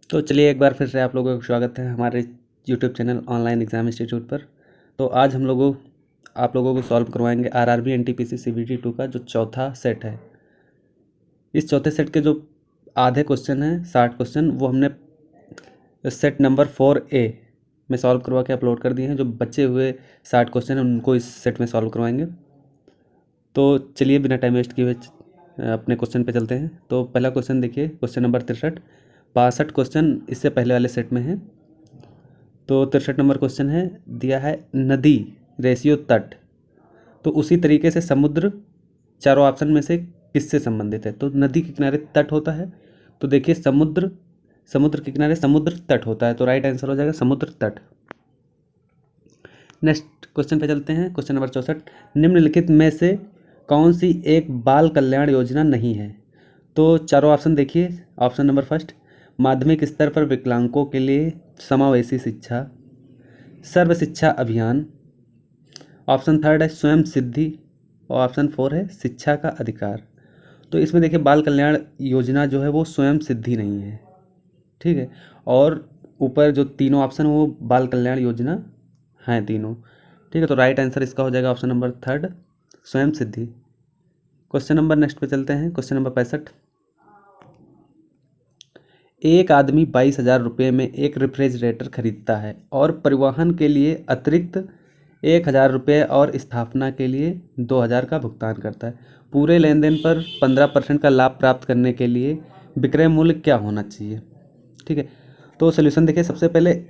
तो चलिए एक बार फिर से आप लोगों का स्वागत है हमारे YouTube channel online exam institute पर। तो आज हम लोगों आप लोगों को सॉल्व करवाएंगे आरआरबी एनटीपीसी सीबीटी 2 का जो चौथा सेट है। इस चौथे सेट के जो आधे क्वेश्चन हैं 60 क्वेश्चन वो हमने सेट नंबर 4A में सॉल्व करवा के अपलोड कर दिए हैं। जो बचे हुए 60 क्वेश्चन हैं उनको इस सेट में सॉल्व करवाएंगे। तो चलिए बिना टाइम वेस्ट किए हुए अपने क्वेश्चन पे चलते हैं। तो पहला क्वेश्चन देखिए, क्वेश्चन नंबर 63। 62 क्वेश्चन इससे पहले वाले सेट में हैं। तो 63 नंबर क्वेश्चन है, दिया है नदी रेशियो तट। तो उसी तरीके से समुद्र चारों ऑप्शन में से किससे संबंधित है। तो नदी के किनारे तट होता है, तो देखिए समुद्र के किनारे समुद्र तट होता है, तो राइट आंसर हो जाएगा समुद्र तट। नेक्स्ट क्वेश्चन पे चलते हैं, क्वेश्चन नंबर 64। निम्नलिखित में से कौन सी एक बाल कल्याण योजना नहीं है। तो चारों ऑप्शन देखिए। ऑप्शन नंबर फर्स्ट, माध्यमिक स्तर पर विकलांगों के लिए समावेशी शिक्षा, सर्व शिक्षा अभियान। ऑप्शन थर्ड है स्वयं सिद्धि, और ऑप्शन फोर है शिक्षा का अधिकार। तो इसमें देखिए बाल कल्याण योजना जो है वो स्वयं सिद्धि नहीं है, ठीक है। और ऊपर जो तीनों ऑप्शन वो बाल कल्याण योजना हैं तीनों, ठीक है। तो राइट आंसर इसका हो जाएगा ऑप्शन नंबर थर्ड, स्वयं सिद्धि। क्वेश्चन नंबर नेक्स्ट पे चलते हैं, क्वेश्चन नंबर 65। एक आदमी 22,000 रुपये में एक रेफ्रिजरेटर खरीदता है और परिवहन के लिए अतिरिक्त 1,000 रुपये और स्थापना के लिए 2,000 का भुगतान करता है। पूरे लेन देन पर 15% का लाभ प्राप्त करने के लिए विक्रय मूल्य क्या होना चाहिए, ठीक है। तो सोल्यूशन देखिए, सबसे पहले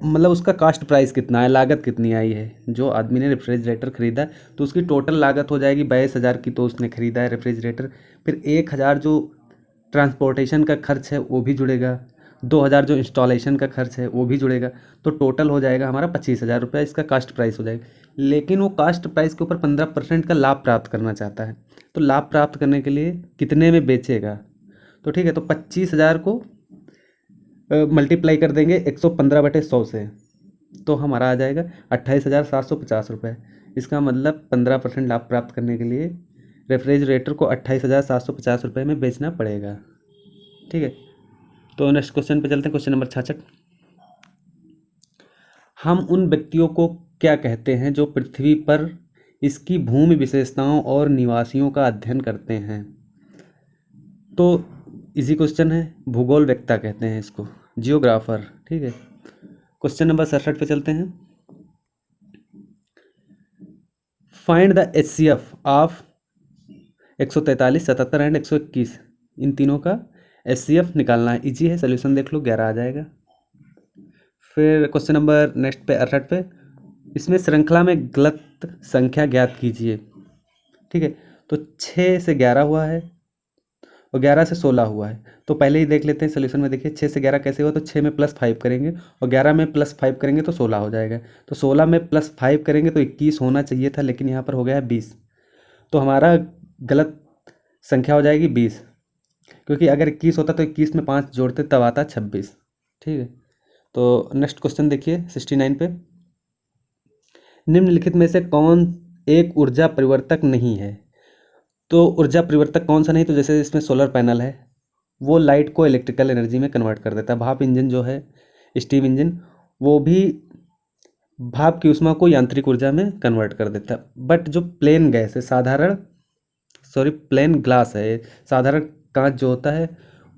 मतलब उसका कास्ट प्राइस कितना है, लागत कितनी आई है। जो आदमी ने रेफ्रिजरेटर खरीदा तो उसकी टोटल लागत हो जाएगी 22,000 की, तो उसने खरीदा है रेफ्रिजरेटर। फिर 1,000 जो ट्रांसपोर्टेशन का खर्च है वो भी जुड़ेगा, 2,000 जो इंस्टॉलेशन का खर्च है वो भी जुड़ेगा, तो टोटल हो जाएगा हमारा 25,000 रुपये, इसका कास्ट प्राइस हो जाएगा। लेकिन वो कास्ट प्राइस के ऊपर 15% का लाभ प्राप्त करना चाहता है, तो लाभ प्राप्त करने के लिए कितने में बेचेगा। तो ठीक है, तो 25,000 को मल्टीप्लाई कर देंगे 115/100 से, तो हमारा आ जाएगा 28,750 रुपये। इसका मतलब 15% लाभ प्राप्त करने के लिए रेफ्रिजरेटर को 28,750 रुपये में बेचना पड़ेगा, ठीक है। तो नेक्स्ट क्वेश्चन पे चलते हैं, क्वेश्चन नंबर 66। हम उन व्यक्तियों को क्या कहते हैं जो पृथ्वी पर इसकी भूमि विशेषताओं और निवासियों का अध्ययन करते हैं। तो इजी क्वेश्चन है, भूगोल वेत्ता कहते हैं इसको, जियोग्राफर, ठीक है। क्वेश्चन नंबर 67 पे चलते हैं। Find the HCF of 143, 77 and 121। इन तीनों का HCF निकालना है, इजी है, सोल्यूशन देख लो 11 आ जाएगा। फिर क्वेश्चन नंबर नेक्स्ट पे 68 पे, इसमें श्रृंखला में गलत संख्या ज्ञात कीजिए, ठीक है। तो 6 से 11 हुआ है और 11 से 16 हुआ है। तो पहले ही देख लेते हैं सोल्यूशन में। देखिए 6 से 11 कैसे हुआ, तो 6 में +5 करेंगे और 11 में +5 करेंगे तो 16 हो जाएगा। तो 16 में +5 करेंगे तो 21 होना चाहिए था, लेकिन यहाँ पर हो गया है 20। तो हमारा गलत संख्या हो जाएगी 20, क्योंकि अगर 21 होता तो 21 में 5 जोड़ते तब आता 26, ठीक है। तो नेक्स्ट क्वेश्चन देखिए 69 पे, निम्नलिखित में से कौन एक ऊर्जा परिवर्तक नहीं है। तो ऊर्जा परिवर्तक कौन सा नहीं, तो जैसे इसमें सोलर पैनल है, वो लाइट को इलेक्ट्रिकल एनर्जी में कन्वर्ट कर देता है। भाप इंजन जो है, स्टीम इंजन, वो भी भाप की ऊष्मा को यांत्रिक ऊर्जा में कन्वर्ट कर देता है। बट जो प्लेन गैस है, प्लेन ग्लास है, साधारण कांच जो होता है,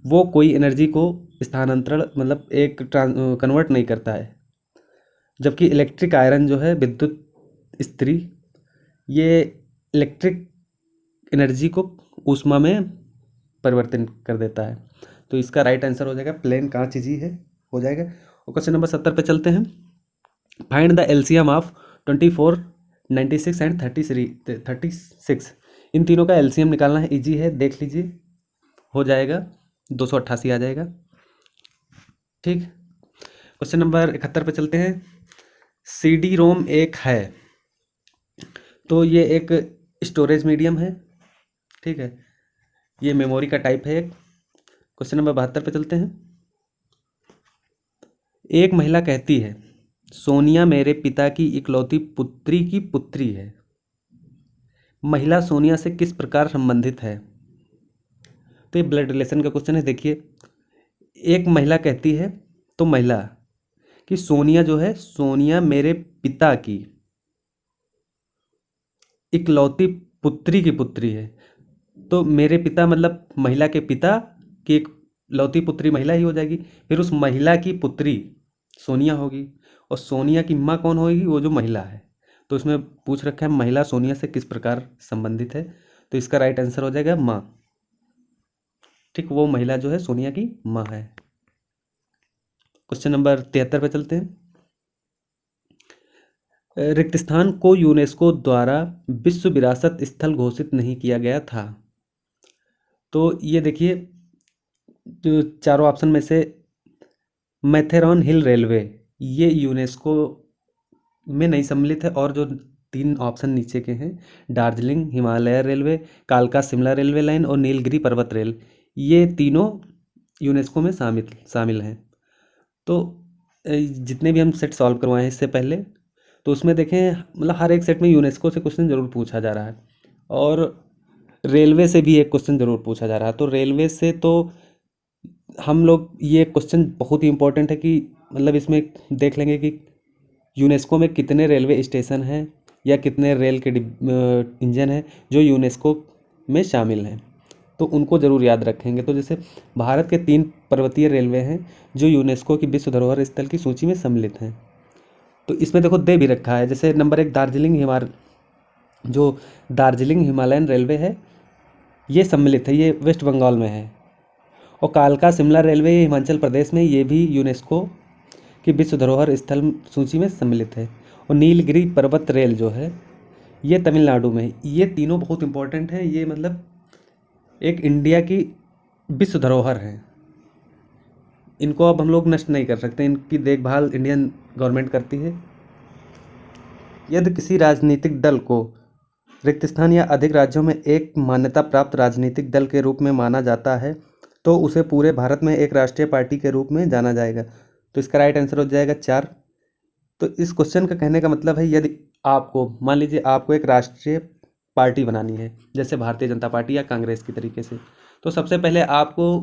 वो कोई एनर्जी को स्थानांतरण मतलब एक कन्वर्ट नहीं करता है। जबकि इलेक्ट्रिक आयरन जो है, विद्युत इस्त्री, ये इलेक्ट्रिक एनर्जी को ऊष्मा में परिवर्तन कर देता है। तो इसका राइट आंसर हो जाएगा प्लेन कांच ही है, हो जाएगा। और क्वेश्चन नंबर 70 पे चलते हैं। Find the LCM of 24, 96 and 36। इन तीनों का एलसीएम निकालना है, इजी है, देख लीजिए, हो जाएगा 288 आ जाएगा, ठीक। क्वेश्चन नंबर 71 पे चलते हैं। CD रोम एक है, तो ये एक स्टोरेज मीडियम है, ठीक है, ये मेमोरी का टाइप है एक। क्वेश्चन नंबर 72 पे चलते हैं। एक महिला कहती है, सोनिया मेरे पिता की इकलौती पुत्री की पुत्री है। महिला सोनिया से किस प्रकार संबंधित है। तो ये ब्लड रिलेशन का क्वेश्चन है। देखिए एक महिला कहती है, तो महिला कि सोनिया जो है, सोनिया मेरे पिता की इकलौती पुत्री की पुत्री है। तो मेरे पिता मतलब महिला के पिता की एक लौती पुत्री महिला ही हो जाएगी। फिर उस महिला की पुत्री सोनिया होगी, और सोनिया की माँ कौन होगी? वो जो महिला है। तो इसमें पूछ रखा है महिला सोनिया से किस प्रकार संबंधित है, तो इसका राइट आंसर हो जाएगा माँ। ठीक, वो महिला जो है सोनिया की माँ है। क्वेश्चन नंबर 73 पे चलते हैं। रिक्त स्थान को यूनेस्को द्वारा विश्व विरासत स्थल घोषित नहीं किया गया था। तो ये देखिए, जो चारों ऑप्शन में से मैथेरॉन हिल रेलवे ये यूनेस्को में नहीं सम्मिलित है, और जो 3 ऑप्शन नीचे के हैं, दार्जिलिंग हिमालय रेलवे, कालका शिमला रेलवे लाइन और नीलगिरी पर्वत रेल, ये तीनों यूनेस्को में शामिल हैं। तो जितने भी हम सेट सॉल्व करवाए हैं इससे पहले, तो उसमें देखें मतलब हर एक सेट में यूनेस्को से क्वेश्चन ज़रूर पूछा जा रहा है, और रेलवे से भी एक क्वेश्चन ज़रूर पूछा जा रहा है। तो रेलवे से तो हम लोग ये क्वेश्चन बहुत ही इंपॉर्टेंट है कि मतलब इसमें देख लेंगे कि यूनेस्को में कितने रेलवे स्टेशन हैं या कितने रेल के इंजन हैं जो यूनेस्को में शामिल हैं, तो उनको ज़रूर याद रखेंगे। तो जैसे भारत के 3 पर्वतीय रेलवे हैं जो यूनेस्को की विश्व धरोहर स्थल की सूची में सम्मिलित हैं। तो इसमें देखो दे भी रखा है, जैसे नंबर 1 दार्जिलिंग हिमालयन रेलवे है, ये सम्मिलित है, ये वेस्ट बंगाल में है। और कालका शिमला रेलवे ये हिमाचल प्रदेश में, ये भी यूनेस्को की विश्व धरोहर स्थल सूची में सम्मिलित है। और नीलगिरी पर्वत रेल जो है ये तमिलनाडु में है। ये तीनों बहुत इंपॉर्टेंट हैं, ये मतलब एक इंडिया की विश्व धरोहर है, इनको अब हम लोग नष्ट नहीं कर सकते, इनकी देखभाल इंडियन गवर्नमेंट करती है। यदि किसी राजनीतिक दल को रिक्त स्थान या अधिक राज्यों में एक मान्यता प्राप्त राजनीतिक दल के रूप में माना जाता है तो उसे पूरे भारत में एक राष्ट्रीय पार्टी के रूप में जाना जाएगा। तो इसका राइट आंसर हो जाएगा 4। तो इस क्वेश्चन का कहने का मतलब है, यदि आपको मान लीजिए आपको एक राष्ट्रीय पार्टी बनानी है, जैसे भारतीय जनता पार्टी या कांग्रेस की तरीके से, तो सबसे पहले आपको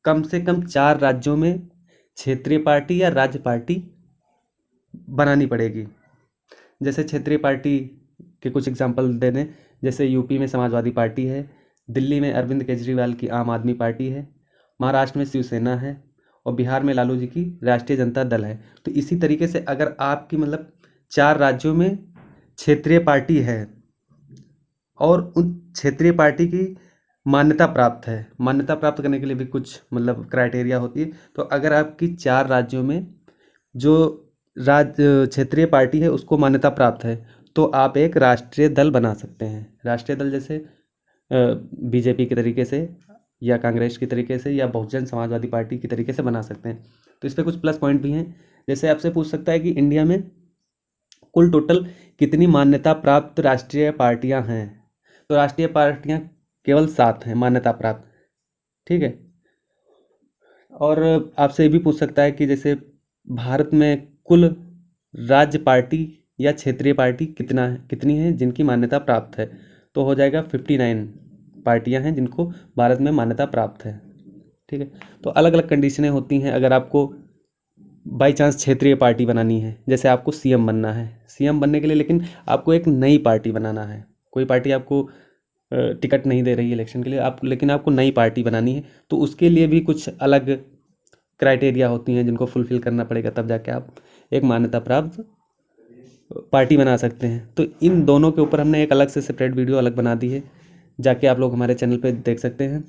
कम से कम 4 राज्यों में क्षेत्रीय पार्टी या राज्य पार्टी बनानी पड़ेगी। जैसे क्षेत्रीय पार्टी के कुछ एग्जांपल दे दें, जैसे यूपी में समाजवादी पार्टी है, दिल्ली में अरविंद केजरीवाल की आम आदमी पार्टी है, महाराष्ट्र में शिवसेना है, और बिहार में लालू जी की राष्ट्रीय जनता दल है। तो इसी तरीके से अगर आपकी मतलब 4 राज्यों में क्षेत्रीय पार्टी है और उन क्षेत्रीय पार्टी की मान्यता प्राप्त है, मान्यता प्राप्त करने के लिए भी कुछ मतलब क्राइटेरिया होती है। तो अगर आपकी 4 राज्यों में जो क्षेत्रीय पार्टी है उसको मान्यता प्राप्त है, तो आप एक राष्ट्रीय दल बना सकते हैं। राष्ट्रीय दल जैसे बीजेपी के तरीके से या कांग्रेस की तरीके से या बहुजन समाजवादी पार्टी की तरीके से बना सकते हैं। तो इस पर कुछ प्लस पॉइंट भी हैं, जैसे आपसे पूछ सकता है कि इंडिया में कुल टोटल कितनी मान्यता प्राप्त राष्ट्रीय पार्टियां हैं। तो राष्ट्रीय पार्टियां केवल 7 हैं मान्यता प्राप्त, ठीक है। और आपसे ये भी पूछ सकता है कि जैसे भारत में कुल राज्य पार्टी या क्षेत्रीय पार्टी कितनी है जिनकी मान्यता प्राप्त है, तो हो जाएगा 59 पार्टियां हैं जिनको भारत में मान्यता प्राप्त है, ठीक है। तो अलग अलग कंडीशनें होती हैं, अगर आपको बाई चांस क्षेत्रीय पार्टी बनानी है, जैसे आपको सीएम बनना है, सीएम बनने के लिए लेकिन आपको एक नई पार्टी बनाना है, कोई पार्टी आपको टिकट नहीं दे रही है इलेक्शन के लिए, लेकिन आपको नई पार्टी बनानी है, तो उसके लिए भी कुछ अलग क्राइटेरिया होती हैं जिनको फुलफिल करना पड़ेगा, तब जाके आप एक मान्यता प्राप्त पार्टी बना सकते हैं। तो इन दोनों के ऊपर हमने एक अलग से सेपरेट वीडियो अलग बना दी है, जाके आप लोग हमारे चैनल पे देख सकते हैं।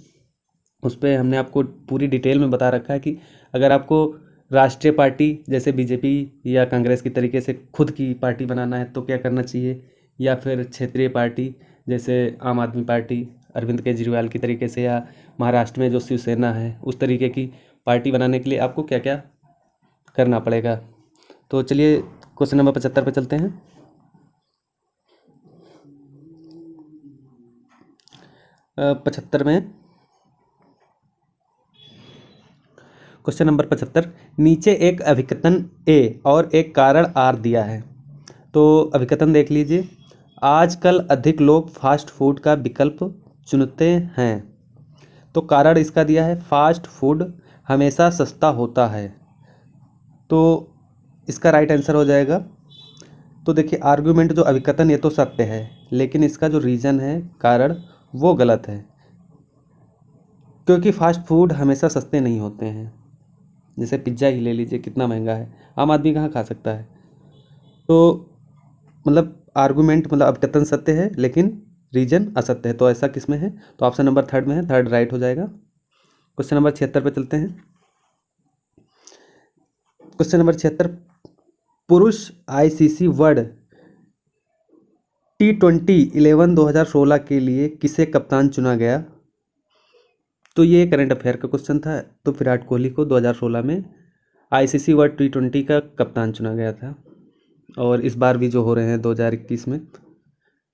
उस पर हमने आपको पूरी डिटेल में बता रखा है कि अगर आपको राष्ट्रीय पार्टी जैसे बीजेपी या कांग्रेस की तरीके से खुद की पार्टी बनाना है तो क्या करना चाहिए, या फिर क्षेत्रीय पार्टी जैसे आम आदमी पार्टी अरविंद केजरीवाल की तरीके से, या महाराष्ट्र में जो शिवसेना है उस तरीके की पार्टी बनाने के लिए आपको क्या क्या करना पड़ेगा। तो चलिए क्वेश्चन नंबर 75 पे चलते हैं। 75 में क्वेश्चन नंबर 75, नीचे एक अभिकथन ए और एक कारण आर दिया है। तो अभिकथन देख लीजिए, आजकल अधिक लोग फास्ट फूड का विकल्प चुनते हैं। तो कारण इसका दिया है, फास्ट फूड हमेशा सस्ता होता है। तो इसका राइट आंसर हो जाएगा, तो देखिए आर्गुमेंट जो अभिकथन ये तो सत्य है, लेकिन इसका जो रीज़न है, कारण, वो गलत है। क्योंकि फास्ट फूड हमेशा सस्ते नहीं होते हैं। जैसे पिज्ज़ा ही ले लीजिए, कितना महंगा है, आम आदमी कहाँ खा सकता है। तो मतलब आर्गुमेंट मतलब अभिकथन सत्य है लेकिन रीजन असत्य है। तो ऐसा किस में है, तो ऑप्शन नंबर थर्ड में है, थर्ड राइट हो जाएगा। क्वेश्चन नंबर 76 पे चलते हैं। क्वेश्चन नंबर 76, पुरुष आईसीसी वर्ल्ड T20 2016 के लिए किसे कप्तान चुना गया। तो ये करंट अफेयर का क्वेश्चन था। तो विराट कोहली को 2016 में आईसीसी वर्ल्ड T20 का कप्तान चुना गया था, और इस बार भी जो हो रहे हैं 2021 में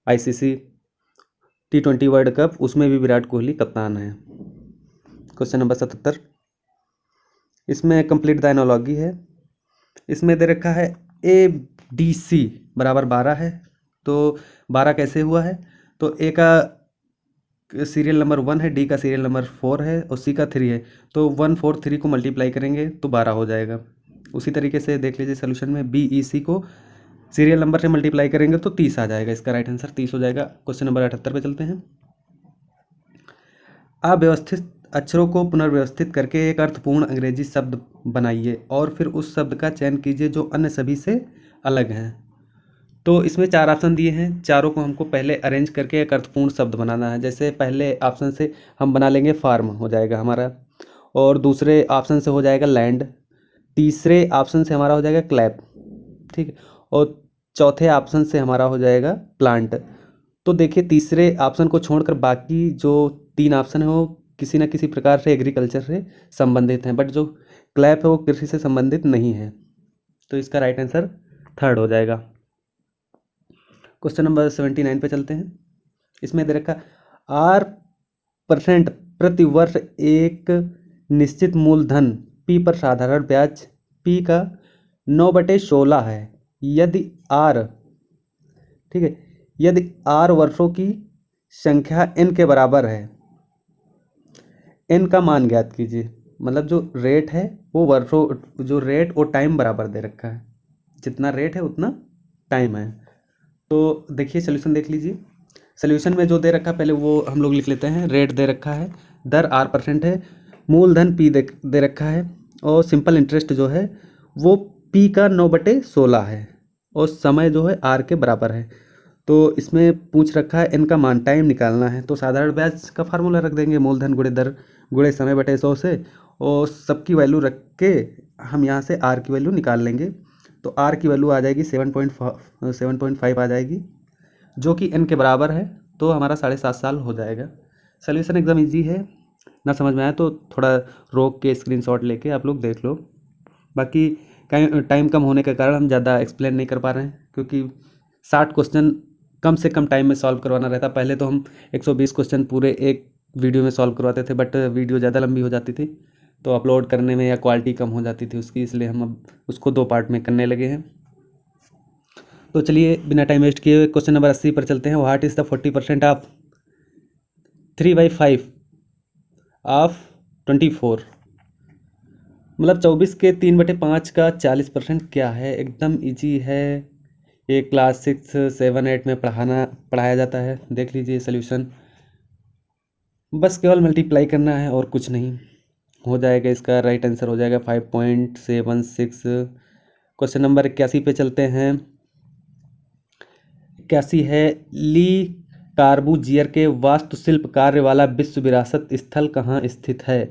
आईसीसी T20 वर्ल्ड कप, उसमें भी विराट कोहली कप्तान है। क्वेश्चन नंबर 77, इसमें कंप्लीट द एनालॉजी है। इसमें दे रखा है ABC बराबर 12 है। तो 12 कैसे हुआ है, तो ए का सीरियल नंबर 1 है, डी का सीरियल नंबर 4 है और सी का 3 है। तो 1 4 3 को मल्टीप्लाई करेंगे तो 12 हो जाएगा। उसी तरीके से देख लीजिए सोल्यूशन में BEC को सीरियल नंबर से मल्टीप्लाई करेंगे तो 30 आ जाएगा। इसका राइट आंसर 30 हो जाएगा। क्वेश्चन नंबर 78 पे चलते हैं। अव्यवस्थित अक्षरों को पुनर्व्यवस्थित करके एक अर्थपूर्ण अंग्रेजी शब्द बनाइए और फिर उस शब्द का चयन कीजिए जो अन्य सभी से अलग हैं। तो इसमें 4 ऑप्शन दिए हैं, चारों को हमको पहले अरेंज करके एक अर्थपूर्ण शब्द बनाना है। जैसे पहले ऑप्शन से हम बना लेंगे फार्म, हो जाएगा हमारा, और दूसरे ऑप्शन से हो जाएगा लैंड, तीसरे ऑप्शन से हमारा हो जाएगा क्लैप, ठीक है, और चौथे ऑप्शन से हमारा हो जाएगा प्लांट। तो देखिए तीसरे ऑप्शन को छोड़कर बाकी जो 3 ऑप्शन है वो किसी न किसी प्रकार से एग्रीकल्चर से संबंधित हैं, बट जो क्लैप है वो कृषि से संबंधित नहीं है। तो इसका राइट आंसर थर्ड हो जाएगा। क्वेश्चन नंबर 79 पे चलते हैं। इसमें दे रखा R% प्रति वर्ष एक निश्चित मूलधन P पर साधारण ब्याज P का 9/16 है। यदि R, ठीक है, यदि R वर्षों की संख्या n के बराबर है, n का मान ज्ञात कीजिए। मतलब जो रेट है वो वर्षों, जो रेट वो टाइम बराबर दे रखा है, जितना रेट है उतना टाइम है। तो देखिए सोल्यूशन देख लीजिए। सोल्यूशन में जो दे रखा है पहले वो हम लोग लिख लेते हैं। रेट दे रखा है, दर R% है, मूलधन P दे रखा है, और सिंपल इंटरेस्ट जो है वो P का 9/16 है, और समय जो है R के बराबर है। तो इसमें पूछ रखा है n का मान, टाइम निकालना है। तो साधारण ब्याज का फार्मूला रख देंगे, मूलधन गुणे दर गुणे समय बटे 100 से, और सबकी वैल्यू रख के हम यहाँ से R की वैल्यू निकाल लेंगे। तो R की वैल्यू आ जाएगी 7.5 आ जाएगी, जो कि n के बराबर है। तो हमारा 7.5 साल हो जाएगा। सोल्यूशन एकदम इजी है, ना समझ में आया तो थोड़ा रोक के स्क्रीनशॉट लेके आप लोग देख लो। बाकी टाइम कम होने के कारण हम ज़्यादा एक्सप्लेन नहीं कर पा रहे हैं, क्योंकि 60 क्वेश्चन कम से कम टाइम में सॉल्व करवाना रहता। पहले तो हम 120 क्वेश्चन पूरे एक वीडियो में सॉल्व करवाते थे, बट वीडियो ज़्यादा लंबी हो जाती थी तो अपलोड करने में या क्वालिटी कम हो जाती थी उसकी, इसलिए हम अब उसको 2 पार्ट में करने लगे हैं। तो चलिए बिना टाइम वेस्ट किए क्वेश्चन नंबर 80 पर चलते हैं। What is the 40% of 3/5 of 24। मतलब 24 के 3/5 का 40% क्या है। एकदम इजी है, ये क्लास 6 7 8 में पढ़ाया जाता है। देख लीजिए सोल्यूशन, बस केवल मल्टीप्लाई करना है और कुछ नहीं, हो जाएगा। इसका राइट आंसर हो जाएगा 5.76। क्वेश्चन नंबर 81 पे चलते हैं। 81 है, ली कार्बूजियर के वास्तुशिल्प कार्य वाला विश्व विरासत स्थल कहाँ स्थित है।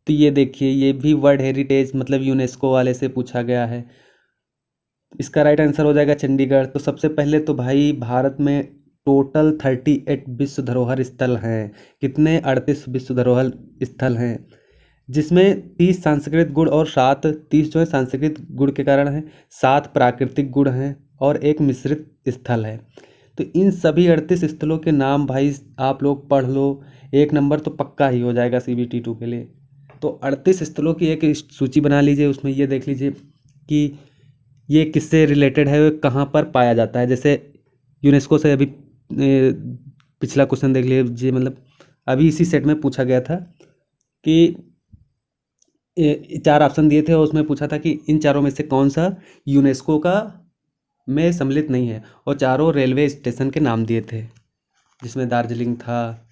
तो ये देखिए, ये भी वर्ल्ड हेरिटेज मतलब यूनेस्को वाले से पूछा गया है। इसका राइट आंसर हो जाएगा चंडीगढ़। तो सबसे पहले तो भाई भारत में टोटल 38 विश्व धरोहर स्थल हैं। कितने? 38 विश्व धरोहर स्थल हैं, जिसमें 30 सांस्कृतिक गुण और 30 जो है सांस्कृतिक गुण के कारण हैं, 7 प्राकृतिक गुण हैं और 1 मिश्रित स्थल है। तो इन सभी 38 स्थलों के नाम भाई आप लोग पढ़ लो, 1 नंबर तो पक्का ही हो जाएगा CBT 2 के लिए। तो 38 स्थलों की एक सूची बना लीजिए, उसमें ये देख लीजिए कि ये किससे रिलेटेड है, कहाँ पर पाया जाता है। जैसे यूनेस्को से अभी पिछला क्वेश्चन देख लीजिए, मतलब अभी इसी सेट में पूछा गया था कि चार ऑप्शन दिए थे और उसमें पूछा था कि इन चारों में से कौन सा यूनेस्को का में सम्मिलित नहीं है, और चारों रेलवे स्टेशन के नाम दिए थे जिसमें दार्जिलिंग था।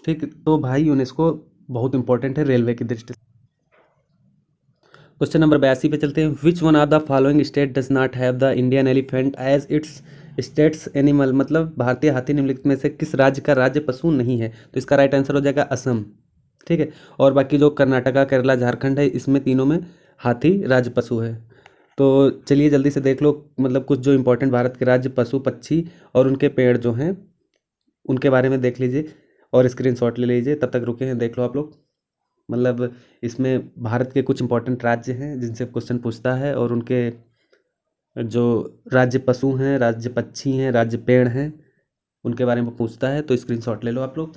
ठीक, तो भाई यूनेस्को बहुत इंपॉर्टेंट है रेलवे की दृष्टि से। क्वेश्चन नंबर 82 पे चलते हैं। Which one of the following state does not have the Indian elephant as its states animal, मतलब भारतीय हाथी निम्नलिखित में से किस राज्य का राज्य पशु नहीं है? तो इसका राइट आंसर हो जाएगा असम। ठीक है, और बाकी जो कर्नाटका, केरला, झारखंड है, इसमें तीनों में हाथी राज्य पशु है। तो चलिए जल्दी से देख लो, मतलब कुछ जो इंपॉर्टेंट भारत के राज्य पशु पक्षी और उनके पेड़ जो हैं उनके बारे में देख लीजिए और स्क्रीनशॉट ले लीजिए। तब तक रुके हैं, देख लो आप लोग। मतलब इसमें भारत के कुछ इंपॉर्टेंट राज्य हैं जिनसे क्वेश्चन पूछता है, और उनके जो राज्य पशु हैं, राज्य पक्षी हैं, राज्य पेड़ हैं, उनके बारे में पूछता है। तो स्क्रीनशॉट ले लो आप लोग,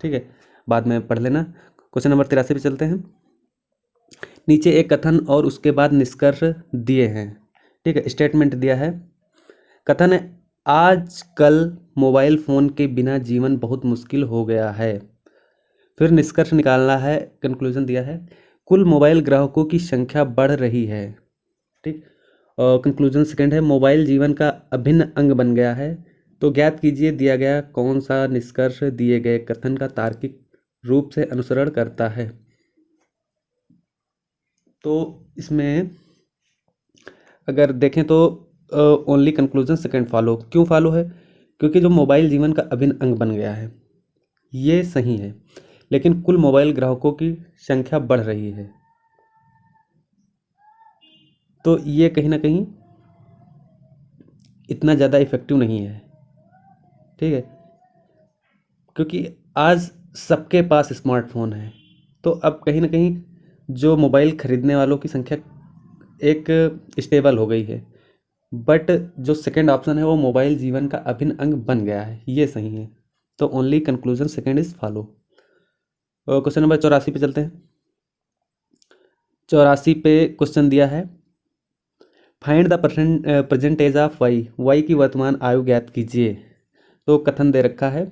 ठीक है, बाद में पढ़ लेना। क्वेश्चन नंबर 83 पे चलते हैं। नीचे एक कथन और उसके बाद निष्कर्ष दिए हैं। ठीक है, स्टेटमेंट दिया है। कथन है, आजकल मोबाइल फ़ोन के बिना जीवन बहुत मुश्किल हो गया है। फिर निष्कर्ष निकालना है, कंक्लूजन दिया है, कुल मोबाइल ग्राहकों की संख्या बढ़ रही है। ठीक, और कंक्लूजन सेकंड है, मोबाइल जीवन का अभिन्न अंग बन गया है। तो ज्ञात कीजिए दिया गया कौन सा निष्कर्ष दिए गए कथन का तार्किक रूप से अनुसरण करता है। तो इसमें अगर देखें तो ओनली कंक्लूजन सेकंड फॉलो। क्यों फॉलो है? क्योंकि जो मोबाइल जीवन का अभिन्न अंग बन गया है ये सही है, लेकिन कुल मोबाइल ग्राहकों की संख्या बढ़ रही है, तो ये कहीं ना कहीं इतना ज़्यादा इफेक्टिव नहीं है। ठीक है, क्योंकि आज सबके पास स्मार्टफोन है, तो अब कहीं ना कहीं जो मोबाइल खरीदने वालों की संख्या एक स्टेबल हो गई है, बट जो सेकंड ऑप्शन है वो मोबाइल जीवन का अभिन्न अंग बन गया है, ये सही है। तो only conclusion second is follow. Question number 84 पे चलते हैं। 84 पे क्वेश्चन दिया है, find the present age of Y, Y की वर्तमान आयु ज्ञात कीजिए। तो कथन दे रखा है,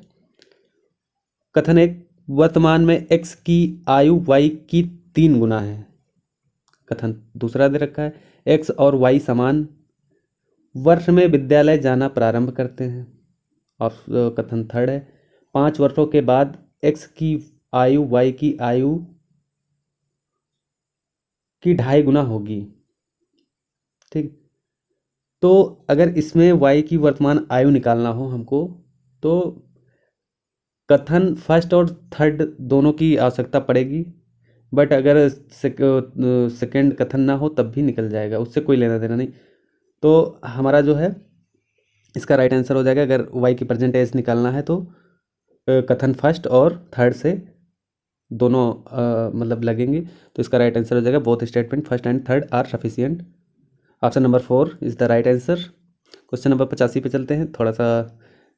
कथन एक, वर्तमान में एक्स की आयु वाई की 3 गुना है। कथन दूसरा दे रखा है, एक्स और वाई समान वर्ष में विद्यालय जाना प्रारंभ करते हैं। और कथन थर्ड है, 5 वर्षों के बाद एक्स की आयु वाई की आयु की 2.5 गुना होगी। ठीक, तो अगर इसमें वाई की वर्तमान आयु निकालना हो हमको, तो कथन फर्स्ट और थर्ड दोनों की आवश्यकता पड़ेगी, बट अगर सेकंड कथन ना हो तब भी निकल जाएगा, उससे कोई लेना देना नहीं। तो हमारा जो है इसका राइट आंसर हो जाएगा, अगर वाई की प्रेजेंट एज निकालना है तो कथन फर्स्ट और थर्ड से दोनों मतलब लगेंगे। तो इसका राइट आंसर हो जाएगा, both statement first and third are sufficient. Option number 4 is the right answer. Question number 85 पे चलते हैं। थोड़ा सा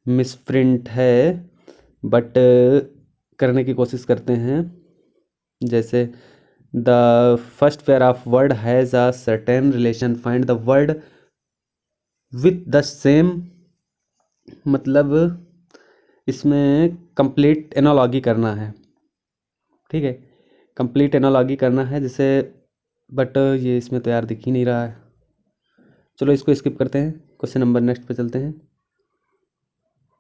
मिस प्रिंट है, बट करने की कोशिश करते हैं। जैसे the first pair of word has a certain relation, find the word with the same, मतलब इसमें कंप्लीट एनालॉगी करना है। ठीक है, कंप्लीट एनालॉगी करना है जैसे, बट ये इसमें तो यार दिख ही नहीं रहा है। चलो इसको स्किप करते हैं, क्वेश्चन नंबर नेक्स्ट पे चलते हैं।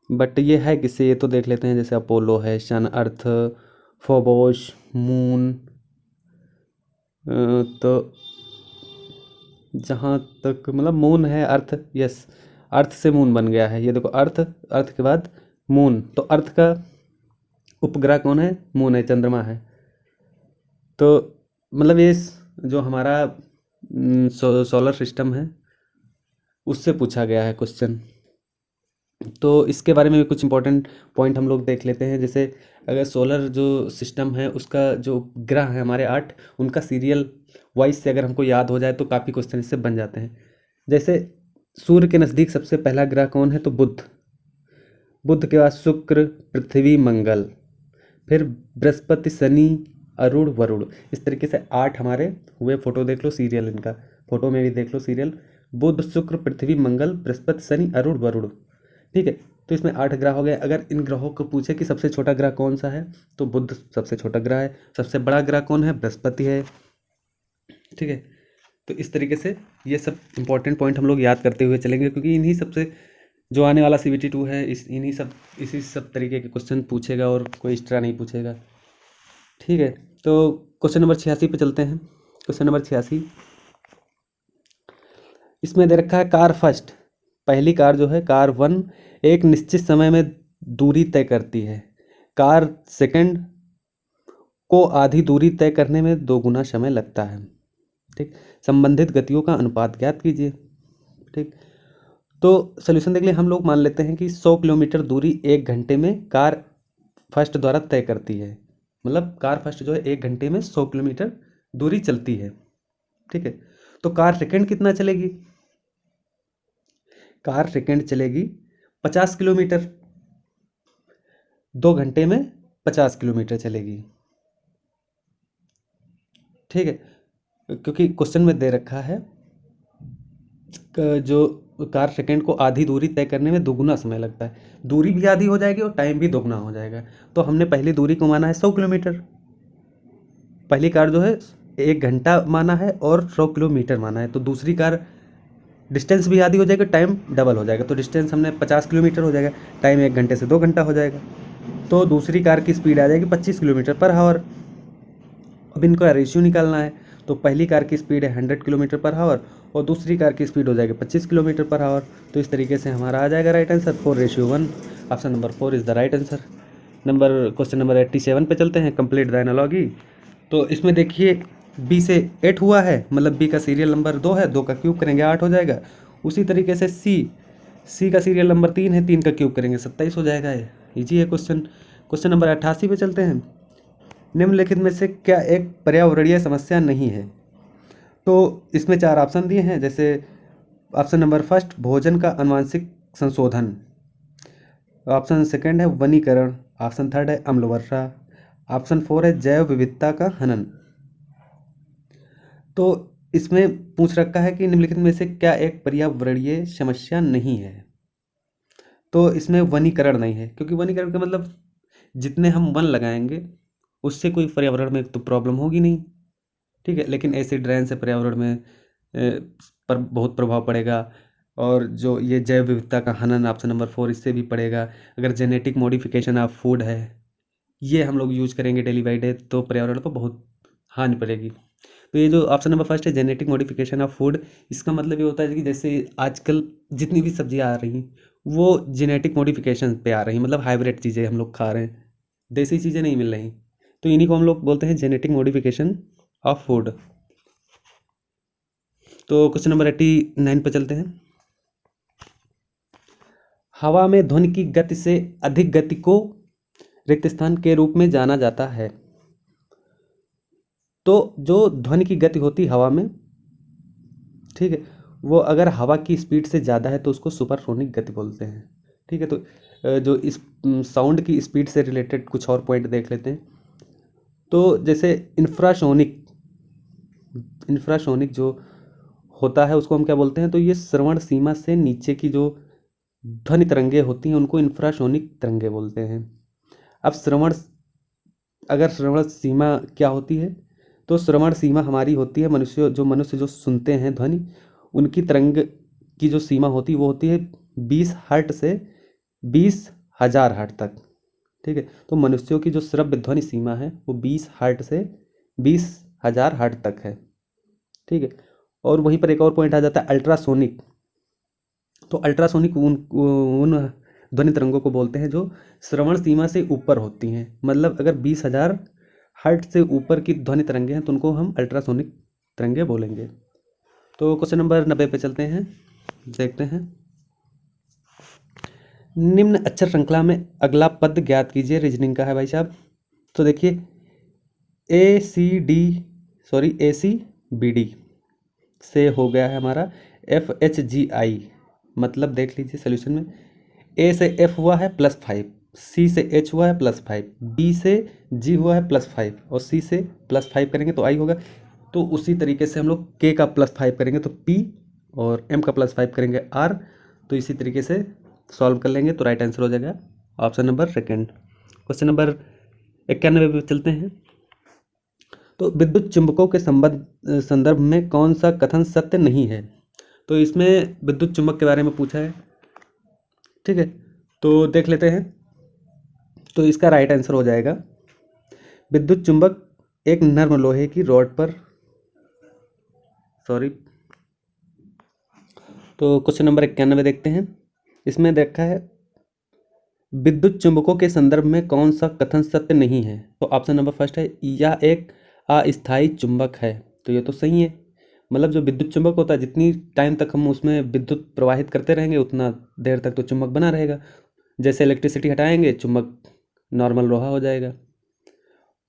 बट ये है किससे, ये तो देख लेते हैं। जैसे अपोलो है, सन, अर्थ, फोबोस, मून। तो जहाँ तक मतलब मून है, अर्थ, यस, अर्थ से मून बन गया है। ये देखो, अर्थ, अर्थ के बाद मून, तो अर्थ का उपग्रह कौन है? मून है, चंद्रमा है। तो मतलब ये जो हमारा सोलर सिस्टम है उससे पूछा गया है क्वेश्चन। तो इसके बारे में भी कुछ इंपॉर्टेंट पॉइंट हम लोग देख लेते हैं। जैसे अगर सोलर जो सिस्टम है उसका जो ग्रह है हमारे 8, उनका सीरियल वाइज से अगर हमको याद हो जाए तो काफ़ी क्वेश्चन इससे बन जाते हैं। जैसे सूर्य के नज़दीक सबसे पहला ग्रह कौन है? तो बुध। बुध के बाद शुक्र, पृथ्वी, मंगल, फिर बृहस्पति, शनि, अरुण, वरुण। इस तरीके से 8 हमारे हुए। फोटो देख लो सीरियल, इनका फोटो में भी देख लो सीरियल, बुध, शुक्र, पृथ्वी, मंगल, बृहस्पति, शनि, अरुण, वरुण। ठीक है, तो इसमें 8 ग्रह हो गए। अगर इन ग्रहों को पूछे कि सबसे छोटा ग्रह कौन सा है, तो बुध सबसे छोटा ग्रह है। सबसे बड़ा ग्रह कौन है? बृहस्पति है। ठीक है, तो इस तरीके से ये सब इंपॉर्टेंट पॉइंट हम लोग याद करते हुए चलेंगे, क्योंकि इन्हीं सबसे जो आने वाला CBT 2 है, इसी सब तरीके के क्वेश्चन पूछेगा और कोई एक्स्ट्रा नहीं पूछेगा। ठीक है, तो क्वेश्चन नंबर 86 पे चलते हैं। क्वेश्चन नंबर 86 इसमें दे रखा है कार फर्स्ट, पहली कार जो है कार 1 एक निश्चित समय में दूरी तय करती है। कार सेकंड को आधी दूरी तय करने में 2 गुना समय लगता है। ठीक, संबंधित गतियों का अनुपात ज्ञात कीजिए। ठीक, तो सोल्यूशन देख लिए। हम लोग मान लेते हैं कि 100 किलोमीटर दूरी 1 घंटे में कार फर्स्ट द्वारा तय करती है। मतलब कार फर्स्ट जो है 1 घंटे में 100 किलोमीटर दूरी चलती है। ठीक है, तो कार सेकंड कितना चलेगी? कार सेकंड चलेगी 50 किलोमीटर, 2 घंटे में 50 किलोमीटर चलेगी। ठीक है, क्योंकि क्वेश्चन में दे रखा है जो कार सेकंड को आधी दूरी तय करने में 2 गुना समय लगता है। दूरी भी आधी हो जाएगी और टाइम भी 2 गुना हो जाएगा। तो हमने पहली दूरी को माना है 100 किलोमीटर, पहली कार जो है 1 घंटा माना है और 100 किलोमीटर माना है। तो दूसरी कार डिस्टेंस भी आधी हो जाएगा, टाइम डबल हो जाएगा। तो डिस्टेंस हमने 50 किलोमीटर हो जाएगा, टाइम 1 घंटे से 2 घंटा हो जाएगा। तो दूसरी कार की स्पीड आ जाएगी 25 किलोमीटर पर आवर। अब इनका रेशियो निकालना है, तो पहली कार की स्पीड है 100 किलोमीटर पर आवर और दूसरी कार की स्पीड हो जाएगी 25 किलोमीटर पर आवर। तो इस तरीके से हमारा आ जाएगा right answer 4:1। Option number 4 is the right answer. Question number 87 पे चलते हैं, कंप्लीट द एनालॉजी। तो इसमें देखिए बी से 8 हुआ है, मतलब बी का सीरियल नंबर 2 है, 2 का क्यूब करेंगे 8 हो जाएगा। उसी तरीके से सी का सीरियल नंबर 3 है, 3 का क्यूब करेंगे 27 हो जाएगा। ये ईजी है क्वेश्चन। क्वेश्चन नंबर 88 पे चलते हैं। निम्नलिखित में से क्या एक पर्यावरणीय समस्या नहीं है? तो इसमें 4 ऑप्शन दिए हैं, जैसे ऑप्शन नंबर फर्स्ट भोजन का आनुवांशिक संशोधन, ऑप्शन सेकंड है वनीकरण, ऑप्शन थर्ड है अम्ल वर्षा, ऑप्शन 4 है जैव विविधता का हनन। तो इसमें पूछ रखा है कि निम्नलिखित में से क्या एक पर्यावरणीय समस्या नहीं है? तो इसमें वनीकरण नहीं है, क्योंकि वनीकरण का मतलब जितने हम वन लगाएंगे उससे कोई पर्यावरण में तो प्रॉब्लम होगी नहीं। ठीक है, लेकिन एसिड रेन से पर्यावरण में पर बहुत प्रभाव पड़ेगा। और जो ये जैव विविधता का हनन ऑप्शन नंबर 4 इससे भी पड़ेगा। अगर जेनेटिक मॉडिफिकेशन ऑफ फूड है, ये हम लोग यूज करेंगे डेली बाई डे, तो पर्यावरण पर बहुत हानि पड़ेगी। तो ये जो ऑप्शन नंबर फर्स्ट है जेनेटिक मॉडिफिकेशन ऑफ फूड, इसका मतलब ये होता है कि जैसे आजकल जितनी भी सब्जियां आ रही हैं वो जेनेटिक मॉडिफिकेशन पे आ रही हैं, मतलब हाइब्रिड चीज़ें हम लोग खा रहे हैं, देसी चीज़ें नहीं मिल रही। तो इन्हीं को हम लोग बोलते हैं जेनेटिक मॉडिफिकेशन ऑफ फूड। तो क्वेश्चन नंबर 89 पे चलते हैं। हवा में ध्वनि की गति से अधिक गति को रिक्त स्थान के रूप में जाना जाता है। तो जो ध्वनि की गति होती है हवा में, ठीक है, वो अगर हवा की स्पीड से ज़्यादा है तो उसको सुपरसोनिक गति बोलते हैं। ठीक है, तो जो इस साउंड की स्पीड से रिलेटेड कुछ और पॉइंट देख लेते हैं। तो जैसे इंफ्रासोनिक जो होता है उसको हम क्या बोलते हैं? तो ये श्रवण सीमा से नीचे की जो ध्वनि तरंगे होती हैं उनको इंफ्रासोनिक तरंगे बोलते हैं। अब श्रवण सीमा क्या होती है? तो श्रवण सीमा हमारी होती है मनुष्य जो सुनते हैं ध्वनि, उनकी तरंग की जो सीमा होती है वो होती है 20 हर्ट्ज से 20,000 हर्ट्ज तक। ठीक है, तो मनुष्यों की जो श्रव्य ध्वनि सीमा है वो 20 हर्ट्ज से 20,000 हर्ट्ज तक है। ठीक है, और वहीं पर एक और पॉइंट आ जाता है अल्ट्रासोनिक। तो अल्ट्रासोनिक उन ध्वनि तरंगों को बोलते हैं जो श्रवण सीमा से ऊपर होती हैं। मतलब अगर 20,000 हर्ट्ज से ऊपर की ध्वनि तरंगे हैं तो उनको हम अल्ट्रासोनिक तरंगे बोलेंगे। तो क्वेश्चन नंबर 90 पे चलते हैं, देखते हैं। निम्न अक्षर श्रृंखला में अगला पद ज्ञात कीजिए, रीजनिंग का है भाई साहब। तो देखिए ACBD से हो गया है हमारा FHGI, मतलब देख लीजिए सोल्यूशन में A से F हुआ है +5, C से H हुआ है +5, B से G हुआ है +5 और C से +5 करेंगे तो I होगा। तो उसी तरीके से हम लोग K का +5 करेंगे तो P और M का +5 करेंगे R। तो इसी तरीके से सॉल्व कर लेंगे तो राइट आंसर हो जाएगा option number second. Question number 91 पे चलते हैं। तो विद्युत चुंबकों के संदर्भ में कौन सा कथन सत्य नहीं है? तो इसमें विद्युत चुंबक के बारे में पूछा है, ठीक है, तो देख लेते हैं। तो इसका राइट आंसर हो जाएगा विद्युत चुंबक एक नर्म लोहे की रॉड पर, सॉरी, तो क्वेश्चन नंबर 91 देखते हैं। इसमें देखा है विद्युत चुंबकों के संदर्भ में कौन सा कथन सत्य नहीं है? तो ऑप्शन नंबर फर्स्ट है, यह एक अस्थायी चुंबक है। तो ये तो सही है, मतलब जो विद्युत चुंबक होता है जितनी टाइम तक हम उसमें विद्युत प्रवाहित करते रहेंगे उतना देर तक तो चुंबक बना रहेगा। जैसे इलेक्ट्रिसिटी हटाएंगे चुंबक नॉर्मल लोहा हो जाएगा।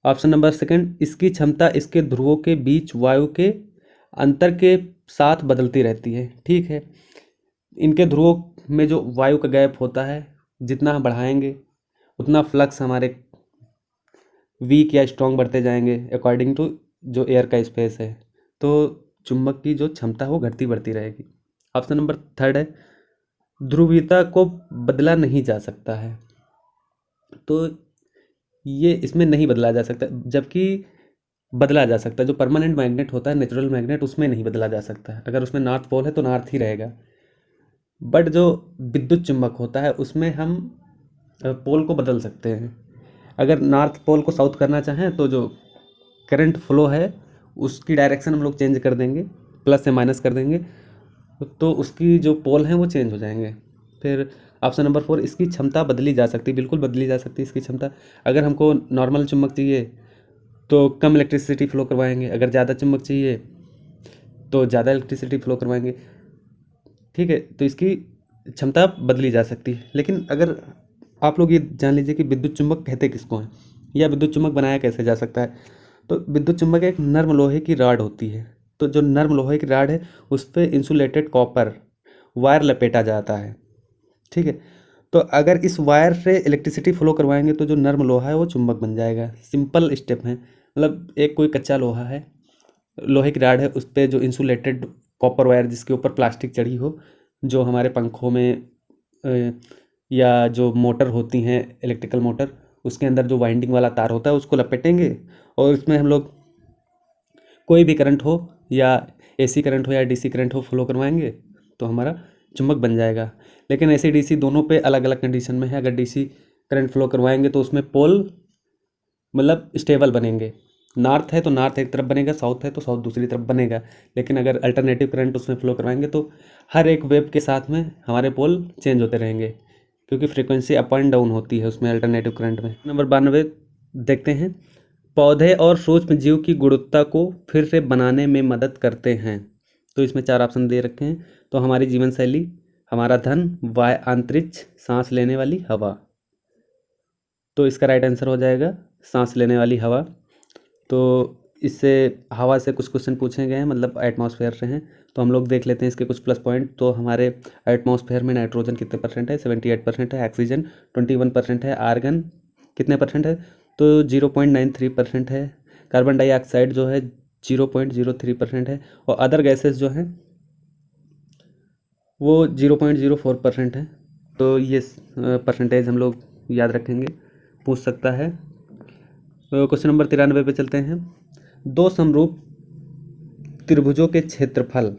ऑप्शन नंबर सेकंड, इसकी क्षमता इसके ध्रुवों के बीच वायु के अंतर के साथ बदलती रहती है। ठीक है, इनके ध्रुवों में जो वायु का गैप होता है जितना हम बढ़ाएंगे उतना फ्लक्स हमारे वीक या स्ट्रॉन्ग बढ़ते जाएंगे अकॉर्डिंग टू जो एयर का स्पेस है, तो चुंबक की जो क्षमता है वो घटती बढ़ती रहेगी। ऑप्शन नंबर थर्ड है, ध्रुवीयता को बदला नहीं जा सकता है। तो ये इसमें नहीं बदला जा सकता, जबकि बदला जा सकता है। जो परमानेंट मैग्नेट होता है, नेचुरल मैग्नेट, उसमें नहीं बदला जा सकता है। अगर उसमें नॉर्थ पोल है तो नॉर्थ ही रहेगा। बट जो विद्युत चुंबक होता है उसमें हम पोल को बदल सकते हैं। अगर नॉर्थ पोल को साउथ करना चाहें तो जो करंट फ्लो है उसकी डायरेक्शन हम लोग चेंज कर देंगे, प्लस से माइनस कर देंगे, तो उसकी जो पोल हैं वो चेंज हो जाएंगे। फिर ऑप्शन नंबर 4, इसकी क्षमता बदली जा सकती है। बिल्कुल बदली जा सकती है इसकी क्षमता। अगर हमको नॉर्मल चुंबक चाहिए तो कम इलेक्ट्रिसिटी फ्लो करवाएंगे, अगर ज़्यादा चुंबक चाहिए तो ज़्यादा इलेक्ट्रिसिटी फ्लो करवाएंगे। ठीक है, तो इसकी क्षमता बदली जा सकती है। लेकिन अगर आप लोग ये जान लीजिए कि विद्युत चुंबक कहते किसको हैं या विद्युत चुंबक बनाया कैसे जा सकता है। तो विद्युत चुंबक एक नर्म लोहे की रॉड होती है। तो जो नर्म लोहे की रॉड है उस पर इंसुलेटेड कॉपर वायर लपेटा जाता है। ठीक है, तो अगर इस वायर से इलेक्ट्रिसिटी फ्लो करवाएंगे तो जो नर्म लोहा है वो चुंबक बन जाएगा। सिंपल स्टेप है, मतलब एक कोई कच्चा लोहा है, लोहे की रॉड है, उस पर जो इंसुलेटेड कॉपर वायर जिसके ऊपर प्लास्टिक चढ़ी हो, जो हमारे पंखों में या जो मोटर होती हैं इलेक्ट्रिकल मोटर, उसके अंदर जो वाइंडिंग वाला तार होता है उसको लपेटेंगे और उसमें हम लोग कोई भी करंट हो या एसी करंट हो या डीसी करंट हो फ्लो करवाएंगे तो हमारा चुंबक बन जाएगा। लेकिन एसी डीसी दोनों पे अलग अलग कंडीशन में है। अगर डीसी करंट फ्लो करवाएंगे तो उसमें पोल मतलब स्टेबल बनेंगे। नॉर्थ है तो नॉर्थ एक तरफ बनेगा, साउथ है तो साउथ दूसरी तरफ बनेगा। लेकिन अगर अल्टरनेटिव करंट उसमें फ्लो करवाएंगे तो हर एक वेव के साथ में हमारे पोल चेंज होते रहेंगे, क्योंकि फ्रीक्वेंसी अप एंड डाउन होती है उसमें अल्टरनेटिव करंट में। नंबर 92 देखते हैं। पौधे और सूक्ष्म जीव की गुणवत्ता को फिर से बनाने में मदद करते हैं। तो इसमें 4 ऑप्शन दे रखे हैं। तो हमारी जीवन शैली, हमारा धन, वायु, अंतरिक्ष, सांस लेने वाली हवा। तो इसका राइट आंसर हो जाएगा सांस लेने वाली हवा। तो इससे हवा से कुछ क्वेश्चन पूछे गए हैं, मतलब एटमॉस्फेयर से हैं। तो हम लोग देख लेते हैं इसके कुछ प्लस पॉइंट। तो हमारे एटमॉस्फेयर में नाइट्रोजन कितने परसेंट है? 78% है। ऑक्सीजन 21% है। आर्गन कितने परसेंट है? तो 0.93% है। कार्बन डाइऑक्साइड जो है 0.03% है। और अदर गैसेस जो हैं वो 0.04% है। तो ये परसेंटेज हम लोग याद रखेंगे, पूछ सकता है। क्वेश्चन नंबर 93 पे चलते हैं। दो समरूप त्रिभुजों के क्षेत्रफल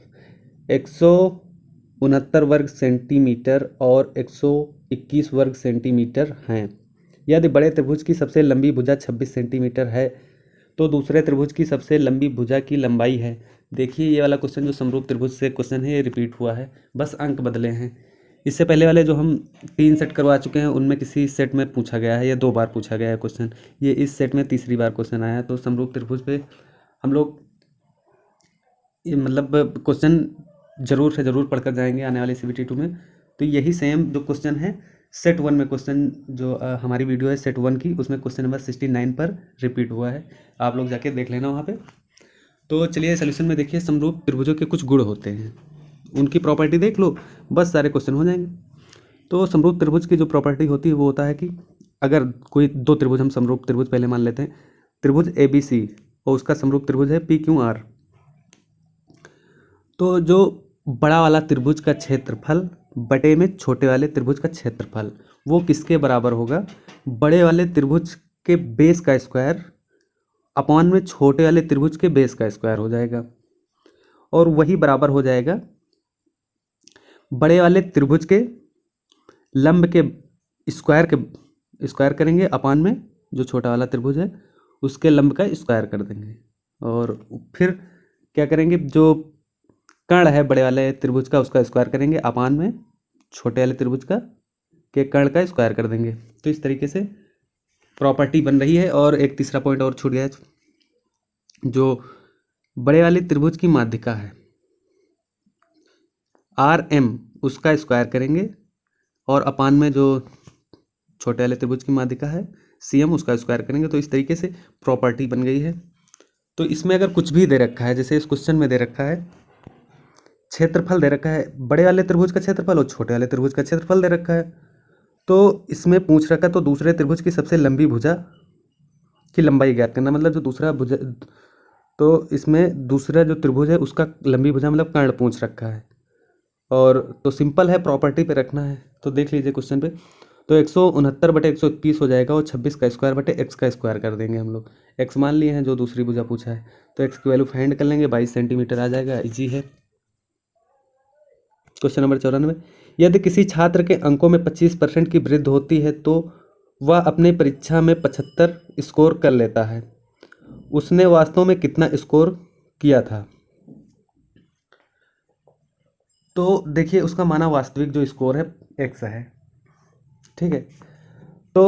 169 वर्ग सेंटीमीटर और 121 वर्ग सेंटीमीटर हैं। यदि बड़े त्रिभुज की सबसे लंबी भुजा 26 सेंटीमीटर है तो दूसरे त्रिभुज की सबसे लंबी भुजा की लंबाई है। देखिए ये वाला क्वेश्चन जो समरूप त्रिभुज से क्वेश्चन है ये रिपीट हुआ है, बस अंक बदले हैं। इससे पहले वाले जो हम 3 सेट करवा चुके हैं उनमें किसी सेट में पूछा गया है या 2 बार पूछा गया है क्वेश्चन। ये इस सेट में तीसरी बार क्वेश्चन आया है। तो समरूप त्रिभुज पे हम लोग ये मतलब क्वेश्चन जरूर से ज़रूर पढ़कर जाएंगे आने वाले CBT 2 में। तो यही सेम जो क्वेश्चन है सेट 1 में, क्वेश्चन जो हमारी वीडियो है सेट 1 की, उसमें क्वेश्चन नंबर 69 पर रिपीट हुआ है। आप लोग जाके देख लेना वहाँ पे। तो चलिए सोल्यूशन में देखिए, समरूप त्रिभुजों के कुछ गुण होते हैं, उनकी प्रॉपर्टी देख लो, बस सारे क्वेश्चन हो जाएंगे। तो समरूप त्रिभुज की जो प्रॉपर्टी होती है वो होता है कि अगर कोई 2 त्रिभुज, हम समरूप त्रिभुज पहले मान लेते हैं, त्रिभुज ABC और उसका समरूप त्रिभुज है PQR। तो जो बड़ा वाला त्रिभुज का क्षेत्रफल बटे में छोटे वाले त्रिभुज का क्षेत्रफल, वो किसके बराबर होगा? बड़े वाले त्रिभुज के बेस का स्क्वायर अपॉन में छोटे वाले त्रिभुज के बेस का स्क्वायर हो जाएगा, और वही बराबर हो जाएगा बड़े वाले त्रिभुज के लंब के स्क्वायर करेंगे अपॉन में जो छोटा वाला त्रिभुज है उसके लंब का स्क्वायर कर देंगे, और फिर क्या करेंगे, जो कर्ण है बड़े वाले त्रिभुज का उसका स्क्वायर करेंगे अपॉन में छोटे वाले त्रिभुज का के कर्ण का स्क्वायर कर देंगे। तो इस तरीके से प्रॉपर्टी बन रही है। और एक तीसरा पॉइंट और छूट गया है, जो बड़े वाले त्रिभुज की माध्यिका है RM उसका स्क्वायर करेंगे, और अपान में जो छोटे वाले त्रिभुज की माध्यिका है CM उसका स्क्वायर करेंगे। तो इस तरीके से प्रॉपर्टी बन गई है। तो इसमें अगर कुछ भी दे रखा है, जैसे इस क्वेश्चन में दे रखा है क्षेत्रफल दे रखा है, बड़े वाले त्रिभुज का क्षेत्रफल और छोटे वाले त्रिभुज का क्षेत्रफल दे रखा है, तो इसमें पूछ रखा तो दूसरे त्रिभुज की सबसे लंबी भुजा की लंबाई ज्ञात करना, मतलब जो दूसरा भुजा, तो इसमें दूसरा जो त्रिभुज है उसका लंबी भुजा मतलब कर्ण पूछ रखा है, और तो सिंपल है, प्रॉपर्टी पे रखना है। तो देख लीजिए क्वेश्चन पे, तो 169/121 हो जाएगा, और 26 का स्क्वायर बटे x का स्क्वायर कर देंगे हम लोग। x मान लिए हैं जो दूसरी भुजा पूछा है, तो x की वैल्यू फाइंड कर लेंगे, 22 सेंटीमीटर आ जाएगा, इजी है। क्वेश्चन नंबर 94, यदि किसी छात्र के अंकों में 25% की वृद्धि होती है तो वह अपने परीक्षा में 75 स्कोर कर लेता है, उसने वास्तव में कितना स्कोर किया था? तो देखिए उसका माना वास्तविक जो स्कोर है x है, ठीक है। तो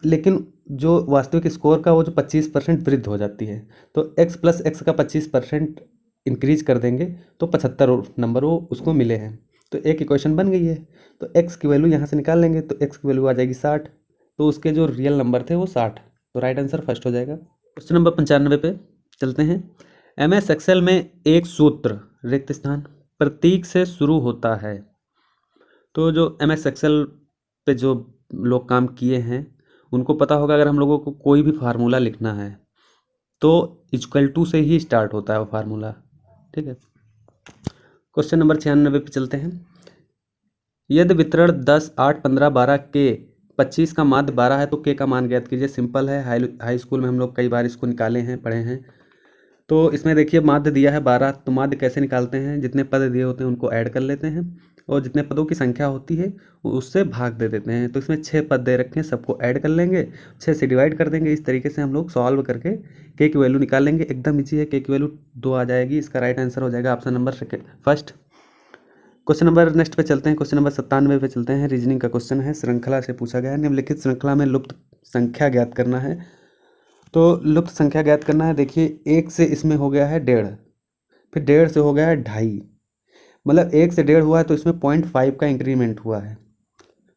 लेकिन जो वास्तविक स्कोर का वो जो 25% वृद्धि हो जाती है, तो x प्लस x का 25% इंक्रीज कर देंगे तो 75 नंबर वो उसको मिले हैं। तो एक इक्वेशन बन गई है। तो x की वैल्यू यहाँ से निकाल लेंगे, तो x की वैल्यू आ जाएगी 60, तो उसके जो रियल नंबर थे वो 60, तो राइट आंसर फर्स्ट हो जाएगा। क्वेश्चन नंबर 95 पे चलते हैं। MS एक्सेल में एक सूत्र रिक्त स्थान प्रतीक से शुरू होता है। तो जो MS एक्सेल पे जो लोग काम किए हैं उनको पता होगा, अगर हम लोगों को कोई भी फार्मूला लिखना है तो इक्वल टू से ही स्टार्ट होता है वो फार्मूला, ठीक है। क्वेश्चन नंबर 96 पे चलते हैं। यदि वितरण 10, 8, 15, 12 के 25 का माध्य 12 है तो k का मान ज्ञात कीजिए। सिंपल है, हाई स्कूल में हम लोग कई बार इसको निकाले हैं, पढ़े हैं। तो इसमें देखिए माध्य दिया है 12, तो माध्य कैसे निकालते हैं, जितने पद दिए होते हैं उनको ऐड कर लेते हैं, और जितने पदों की संख्या होती है उससे भाग दे देते हैं। तो इसमें 6 पद दे रखे हैं, सबको ऐड कर लेंगे, 6 से डिवाइड कर देंगे। इस तरीके से हम लोग सॉल्व करके k की वैल्यू निकाल लेंगे। एकदम ईजी है, k की वैल्यू 2 आ जाएगी। इसका राइट आंसर हो जाएगा option number first. Question number next पे चलते हैं। क्वेश्चन नंबर 97 पे चलते हैं। रीजनिंग का क्वेश्चन है, श्रृंखला से पूछा गया है। निम्नलिखित श्रृंखला में लुप्त संख्या ज्ञात करना है। तो लुप्त संख्या ज्ञात करना है। देखिए 1 से इसमें हो गया है 1.5, फिर 1.5 से हो गया है 2.5, मतलब 1 से 1.5 हुआ है तो इसमें 0.5 का इंक्रीमेंट हुआ है।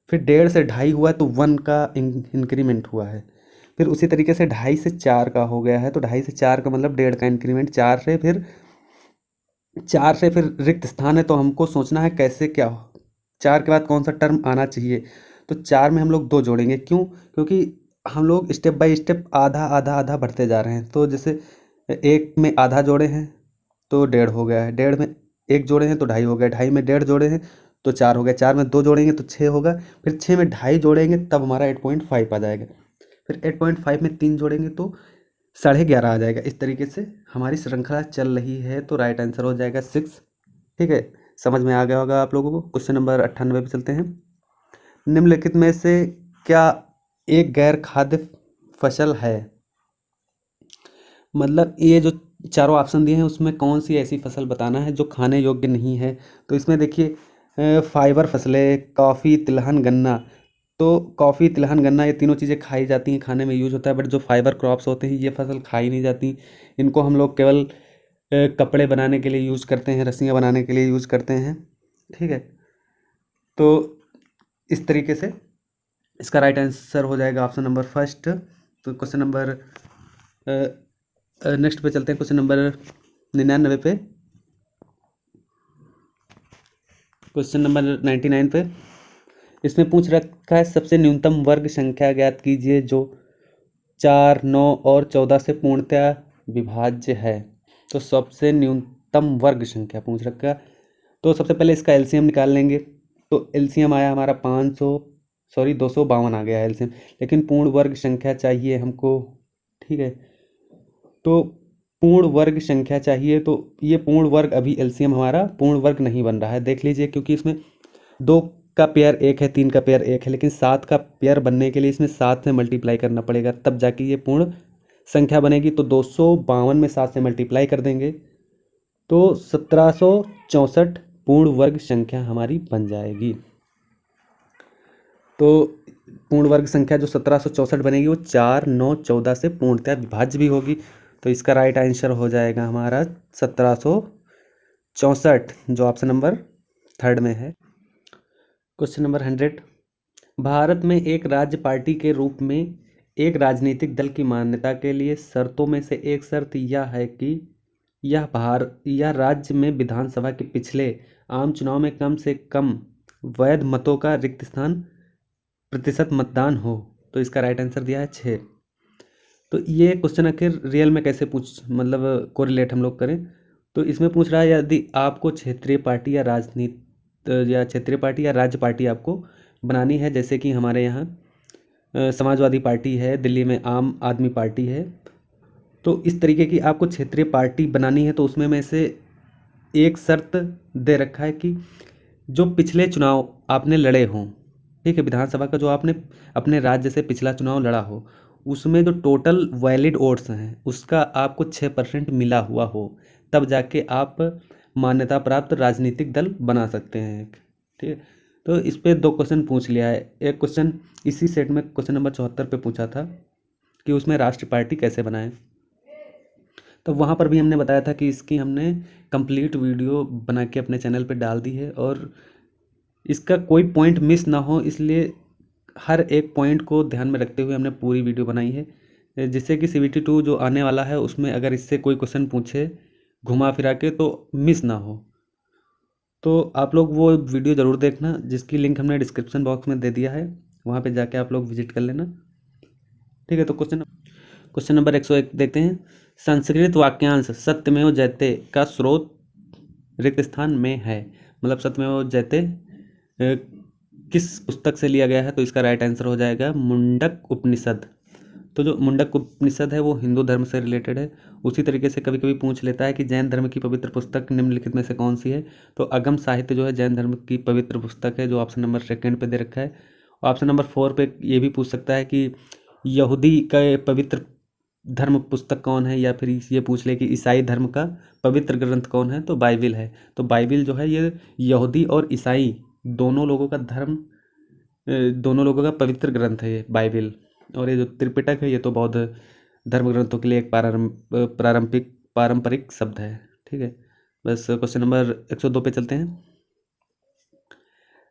फिर 1.5 से 2.5 हुआ है तो 1 का इंक्रीमेंट हुआ है। फिर उसी तरीके से 2.5 से 4 का हो गया है, तो 2.5 से 4 का मतलब 1.5 का इंक्रीमेंट। 4 से फिर रिक्त स्थान है, तो हमको सोचना है कैसे क्या हो, 4 के बाद कौन सा टर्म आना चाहिए। तो 4 में हम लोग 2 जोड़ेंगे, क्यों? क्योंकि हम लोग स्टेप बाय स्टेप आधा आधा आधा बढ़ते जा रहे हैं। तो जैसे 1 में आधा जोड़े हैं तो 1.5 हो गया है, 1.5 में 1 जोड़े हैं तो 2.5 हो गया, 2.5 में 1.5 जोड़े हैं तो 4 हो गया, 4 में 2 जोड़ेंगे तो 6 होगा, फिर 6 में 2.5 जोड़ेंगे तब हमारा 8.5 आ जाएगा, फिर 8.5 में 3 जोड़ेंगे तो 11.5 आ जाएगा। इस तरीके से हमारी श्रृंखला चल रही है, तो राइट आंसर हो जाएगा 6। ठीक है, समझ में आ गया होगा आप लोगों को। क्वेश्चन नंबर 98 पे चलते हैं। निम्नलिखित में से क्या एक गैर खाद्य फसल है? मतलब ये जो चारों ऑप्शन दिए हैं उसमें कौन सी ऐसी फसल बताना है जो खाने योग्य नहीं है। तो इसमें देखिए फाइबर फसलें, कॉफ़ी, तिलहन, गन्ना। तो कॉफ़ी, तिलहन, गन्ना ये तीनों चीज़ें खाई जाती हैं, खाने में यूज होता है, बट जो फाइबर क्रॉप्स होते हैं ये फसल खाई नहीं जाती। इनको हम लोग केवल कपड़े बनाने के लिए यूज़ करते हैं, रस्सियाँ बनाने के लिए यूज़ करते हैं। ठीक है, तो इस तरीके से इसका राइट आंसर हो जाएगा ऑप्शन नंबर फर्स्ट। तो क्वेश्चन नंबर नेक्स्ट पे चलते हैं। क्वेश्चन नंबर 99 पे, क्वेश्चन नंबर 99 पे इसमें पूछ रखा है सबसे न्यूनतम वर्ग संख्या ज्ञात कीजिए जो 4, 9 और 14 से पूर्णतया विभाज्य है। तो सबसे न्यूनतम वर्ग संख्या पूछ रखा है, तो सबसे पहले इसका एलसीएम निकाल लेंगे। तो एलसीएम आया हमारा 252 आ गया एलसीएम, लेकिन पूर्ण वर्ग संख्या चाहिए हमको। ठीक है, तो पूर्ण वर्ग संख्या चाहिए, तो ये पूर्ण वर्ग अभी एलसीएम हमारा पूर्ण वर्ग नहीं बन रहा है, देख लीजिए, क्योंकि इसमें 2 का पेयर 1 है, 3 का पेयर 1 है, लेकिन 7 का पेयर बनने के लिए इसमें 7 से मल्टीप्लाई करना पड़ेगा, तब जाके ये पूर्ण संख्या बनेगी। तो 252 में 7 से मल्टीप्लाई कर देंगे तो 1764 पूर्ण वर्ग संख्या हमारी बन जाएगी। तो पूर्ण वर्ग संख्या जो 1764 बनेगी वो 4, 9, 14 से पूर्णतः विभाज्य भी होगी। तो इसका राइट आंसर हो जाएगा हमारा 1764, जो ऑप्शन नंबर 3 में है। क्वेश्चन नंबर 100, भारत में एक राज्य पार्टी के रूप में एक राजनीतिक दल की मान्यता के लिए शर्तों में से एक शर्त यह है कि यह राज्य में विधानसभा के पिछले आम चुनाव में कम से कम वैध मतों का रिक्त स्थान प्रतिशत मतदान हो। तो इसका राइट आंसर दिया है 6। तो ये क्वेश्चन आखिर रियल में कैसे मतलब कोरिलेट हम लोग करें, तो इसमें पूछ रहा है यदि आपको क्षेत्रीय पार्टी या क्षेत्रीय पार्टी या राज्य पार्टी आपको बनानी है, जैसे कि हमारे यहाँ समाजवादी पार्टी है, दिल्ली में आम आदमी पार्टी है, तो इस तरीके की आपको क्षेत्रीय पार्टी बनानी है, तो उसमें में से एक शर्त दे रखा है कि जो पिछले चुनाव आपने लड़े हों, ठीक है, विधानसभा का जो आपने अपने राज्य से पिछला चुनाव लड़ा हो, उसमें जो टोटल वैलिड वोट्स हैं उसका आपको 6% मिला हुआ हो, तब जाके आप मान्यता प्राप्त राजनीतिक दल बना सकते हैं। ठीक है, तो इस पर 2 क्वेश्चन पूछ लिया है। एक क्वेश्चन इसी सेट में क्वेश्चन नंबर 74 पे पूछा था कि उसमें राष्ट्रीय पार्टी कैसे बनाएं, तो वहाँ पर भी हमने बताया था कि इसकी हमने कंप्लीट वीडियो बना के अपने चैनल पे डाल दी है, और इसका कोई पॉइंट मिस ना हो इसलिए हर एक पॉइंट को ध्यान में रखते हुए हमने पूरी वीडियो बनाई है, जिससे कि CBT 2 जो आने वाला है उसमें अगर इससे कोई क्वेश्चन पूछे घुमा फिरा के तो मिस ना हो। तो आप लोग वो वीडियो ज़रूर देखना, जिसकी लिंक हमने डिस्क्रिप्शन बॉक्स में दे दिया है, वहाँ पे जाके आप लोग विजिट कर लेना। ठीक है, तो क्वेश्चन नंबर 101 देखते हैं। संस्कृत वाक्यांश सत्यमेव जयते का स्रोत रिक्त स्थान में है, मतलब सत्यमेव जयते किस पुस्तक से लिया गया है, तो इसका राइट आंसर हो जाएगा मुंडक उपनिषद। तो जो मुंडक उपनिषद है वो हिंदू धर्म से रिलेटेड है। उसी तरीके से कभी कभी पूछ लेता है कि जैन धर्म की पवित्र पुस्तक निम्नलिखित में से कौन सी है, तो अगम साहित्य जो है जैन धर्म की पवित्र पुस्तक है, जो ऑप्शन नंबर 2 पे दे रखा है। ऑप्शन नंबर 4 पे ये भी पूछ सकता है कि यहूदी का पवित्र धर्म पुस्तक कौन है, या फिर ये पूछ ले कि ईसाई धर्म का पवित्र ग्रंथ कौन है, तो बाइबिल है। तो बाइबिल जो है ये यहूदी और ईसाई दोनों लोगों का पवित्र ग्रंथ है ये बाइबिल। और ये जो त्रिपिटक है ये तो बौद्ध धर्म ग्रंथों के लिए एक पारंपरिक शब्द है। ठीक है, बस क्वेश्चन नंबर 102 पे चलते हैं।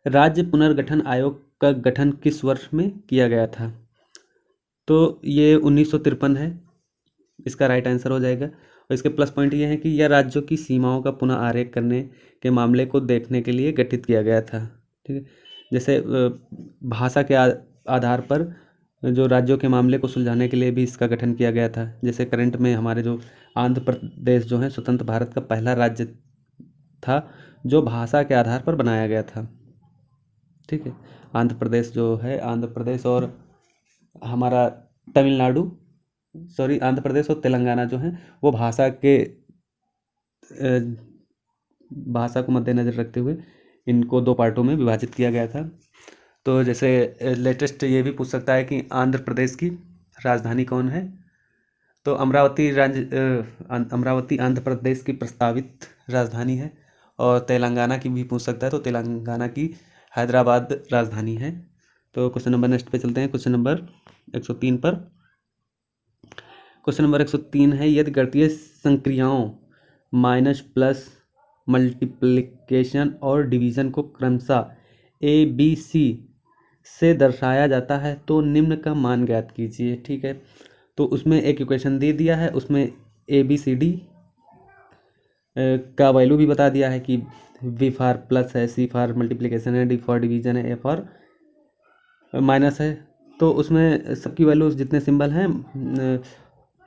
राज्य पुनर्गठन आयोग का गठन किस वर्ष में किया गया था, तो ये 1953 है, इसका राइट आंसर हो जाएगा। और इसके प्लस पॉइंट ये है कि यह राज्यों की सीमाओं का पुनः आरेख करने के मामले को देखने के लिए गठित किया गया था। ठीक है, जैसे भाषा के आधार पर जो राज्यों के मामले को सुलझाने के लिए भी इसका गठन किया गया था। जैसे करंट में हमारे जो आंध्र प्रदेश जो है स्वतंत्र भारत का पहला राज्य था जो भाषा के आधार पर बनाया गया था। ठीक है, आंध्र प्रदेश और हमारा तमिलनाडु, आंध्र प्रदेश और तेलंगाना जो है वो भाषा को मद्देनज़र रखते हुए इनको 2 पार्टों में विभाजित किया गया था। तो जैसे लेटेस्ट ये भी पूछ सकता है कि आंध्र प्रदेश की राजधानी कौन है, तो अमरावती आंध्र प्रदेश की प्रस्तावित राजधानी है। और तेलंगाना की भी पूछ सकता है, तो तेलंगाना की हैदराबाद राजधानी है। तो क्वेश्चन नंबर नेक्स्ट पे चलते हैं, क्वेश्चन नंबर 103 पर। क्वेश्चन नंबर 103 है, यदि गणितीय संक्रियाओं माइनस, प्लस, मल्टीप्लिकेशन और डिवीज़न को क्रमशः ABC से दर्शाया जाता है तो निम्न का मान ज्ञात कीजिए। ठीक है, तो उसमें एक इक्वेशन दे दिया है, उसमें ABCD का वैल्यू भी बता दिया है कि V फॉर प्लस है, C फॉर मल्टीप्लिकेशन है, D फॉर डिवीज़न है, A फॉर माइनस है। तो उसमें सबकी वैल्यूज जितने सिंबल हैं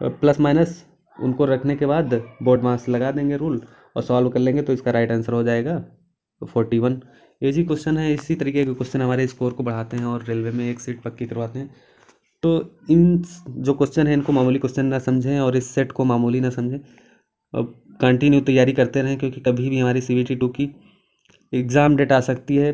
प्लस माइनस उनको रखने के बाद बोर्ड मास लगा देंगे रूल और सॉल्व कर लेंगे, तो इसका राइट आंसर हो जाएगा 41। इजी क्वेश्चन है। इसी तरीके के क्वेश्चन हमारे स्कोर को बढ़ाते हैं और रेलवे में एक सीट पक्की करवाते हैं। तो इन जो क्वेश्चन है इनको मामूली क्वेश्चन ना समझें और इस सेट को मामूली ना समझें। अब कंटिन्यू तैयारी करते रहें, क्योंकि कभी भी हमारी CVT 2 की एग्ज़ाम डेट आ सकती है।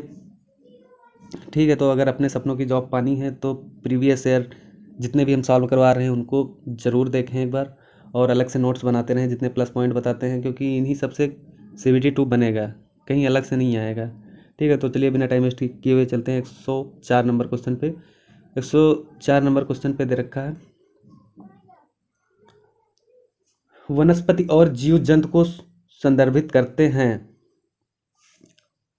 ठीक है, तो अगर अपने सपनों की जॉब पानी है तो प्रीवियस ईयर जितने भी हम सॉल्व करवा रहे हैं उनको ज़रूर देखें एक बार, और अलग से नोट्स बनाते रहें जितने प्लस पॉइंट बताते हैं, क्योंकि इन्हीं सबसे CVT 2 बनेगा, कहीं अलग से नहीं आएगा। ठीक है, तो चलिए बिना टाइम वेस्ट किए हुए चलते हैं 104 नंबर क्वेश्चन पे। 104 नंबर क्वेश्चन पे दे रखा है, वनस्पति और जीव जंतु को संदर्भित करते हैं।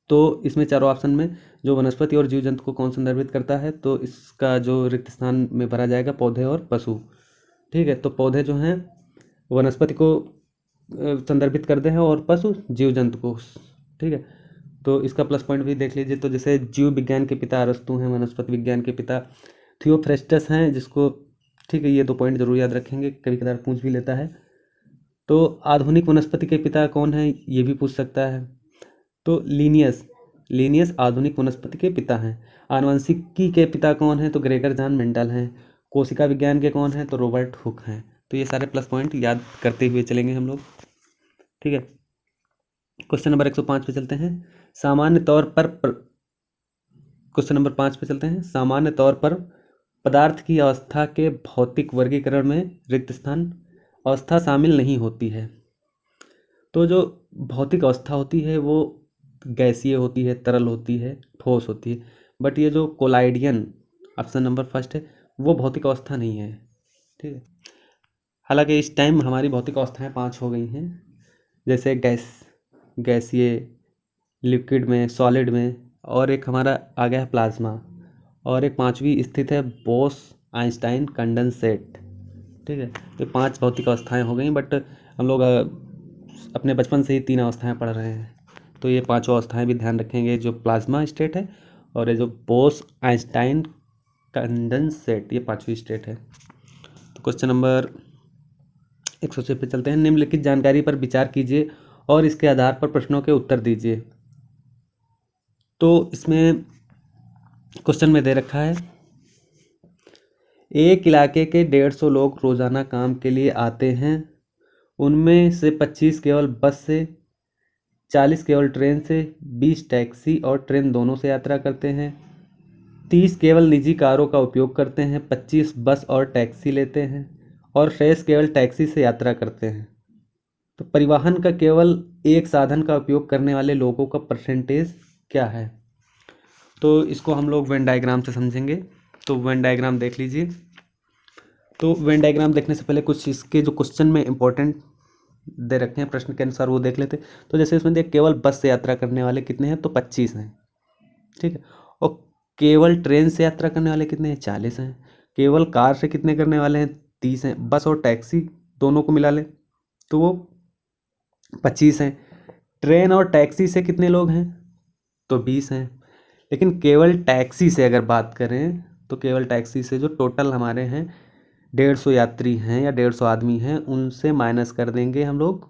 तो इसमें चारों ऑप्शन में जो वनस्पति और जीव जंतु को कौन संदर्भित करता है, तो इसका जो रिक्त स्थान में भरा जाएगा पौधे और पशु। ठीक है, तो पौधे जो हैं वनस्पति को संदर्भित करते हैं और पशु जीव जंतु को। ठीक है, तो इसका प्लस पॉइंट भी देख लीजिए। तो जैसे जीव विज्ञान के पिता अरस्तु हैं, वनस्पति विज्ञान के पिता थियोफ्रेस्टस हैं, जिसको ठीक है ये 2 पॉइंट जरूर याद रखेंगे, कभी कदार पूछ भी लेता है। तो आधुनिक वनस्पति के पिता कौन है, ये भी पूछ सकता है। तो लीनियस आधुनिक वनस्पति के पिता हैं। आनुवंशिकी के पिता कौन है, तो ग्रेगर जॉन मेंडल हैं। कोशिका विज्ञान के कौन है, तो रॉबर्ट हुक हैं। तो ये सारे प्लस पॉइंट याद करते हुए चलेंगे हम लोग। ठीक है, क्वेश्चन नंबर 105 पे चलते हैं। सामान्य तौर पर क्वेश्चन नंबर 5 पे चलते हैं। सामान्य तौर पर पदार्थ की अवस्था के भौतिक वर्गीकरण में रिक्त स्थान अवस्था शामिल नहीं होती है। तो जो भौतिक अवस्था होती है वो गैसीय होती है, तरल होती है, ठोस होती है। बट ये जो कोलाइडियन ऑप्शन नंबर फर्स्ट है वो भौतिक अवस्था नहीं है। ठीक है, हालांकि इस टाइम हमारी भौतिक अवस्थाएं 5 हो गई हैं, जैसे गैसीय, लिक्विड में, सॉलिड में, और एक हमारा आ गया है प्लाज्मा, और एक 5वीं स्थित है बोस आइंस्टाइन कंडेंसेट। ठीक है, तो 5 भौतिक अवस्थाएं हो गई, बट हम लोग अपने बचपन से ही 3 अवस्थाएं पढ़ रहे हैं, तो ये 5 अवस्थाएं भी ध्यान रखेंगे। जो प्लाज्मा स्टेट है और ये जो बोस आइंस्टाइन कंडेंसेट, ये 5वीं स्टेट है। तो क्वेश्चन नंबर 106 पे चलते हैं। निम्नलिखित जानकारी पर विचार कीजिए और इसके आधार पर प्रश्नों के उत्तर दीजिए। तो इसमें क्वेश्चन में दे रखा है, एक इलाके के 150 लोग रोजाना काम के लिए आते हैं, उनमें से 25 केवल बस से, 40 केवल ट्रेन से, 20 टैक्सी और ट्रेन दोनों से यात्रा करते हैं, 30 केवल निजी कारों का उपयोग करते हैं, 25 बस और टैक्सी लेते हैं, और शेष केवल टैक्सी से यात्रा करते हैं। तो परिवहन का केवल एक साधन का उपयोग करने वाले लोगों का परसेंटेज क्या है। तो इसको हम लोग वेन डायग्राम से समझेंगे। तो वेन डायग्राम देख लीजिए। तो वेन डायग्राम देखने से पहले कुछ इसके जो क्वेश्चन में इंपॉर्टेंट दे रखे हैं प्रश्न के अनुसार वो देख लेते। तो जैसे इसमें देख, केवल बस से यात्रा करने वाले कितने हैं, तो 25 हैं। ठीक है, और केवल ट्रेन से यात्रा करने वाले कितने हैं, 40 हैं। केवल कार से कितने करने वाले हैं, 30 हैं। बस और टैक्सी दोनों को मिला लें तो वो 25 हैं। ट्रेन और टैक्सी से कितने लोग हैं, तो 20 हैं। लेकिन केवल टैक्सी से अगर बात करें तो केवल टैक्सी से जो टोटल हमारे हैं 150 यात्री हैं या 150 आदमी हैं, उनसे माइनस कर देंगे हम लोग,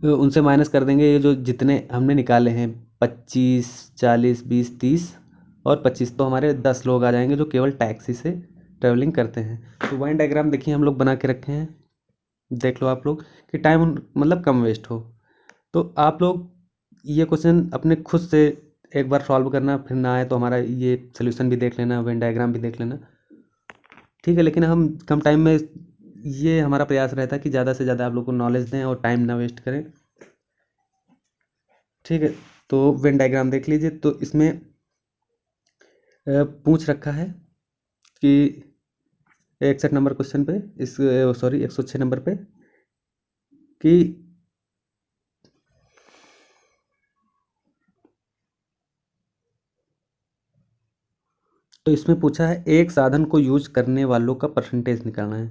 उनसे माइनस कर देंगे ये जो जितने हमने निकाले हैं 25, 40, 20, 30 और 25, तो हमारे 10 लोग आ जाएंगे जो केवल टैक्सी से ट्रेवलिंग करते हैं। तो वेन डायग्राम देखिए हम लोग बना के रखे हैं, देख लो आप लोग कि टाइम मतलब कम वेस्ट हो। तो आप लोग ये क्वेश्चन अपने खुद से एक बार सॉल्व करना, फिर ना आए तो हमारा ये सोल्यूशन भी देख लेना, वेन डायग्राम भी देख लेना। ठीक है, लेकिन हम कम टाइम में, ये हमारा प्रयास रहता है कि ज़्यादा से ज़्यादा आप लोग को नॉलेज दें और टाइम ना वेस्ट करें। ठीक है, तो वेन डायग्राम देख लीजिए। तो इसमें पूछ रखा है कि 61 नंबर क्वेश्चन पे, 106 नंबर पे, कि तो इसमें पूछा है एक साधन को यूज करने वालों का परसेंटेज निकालना है।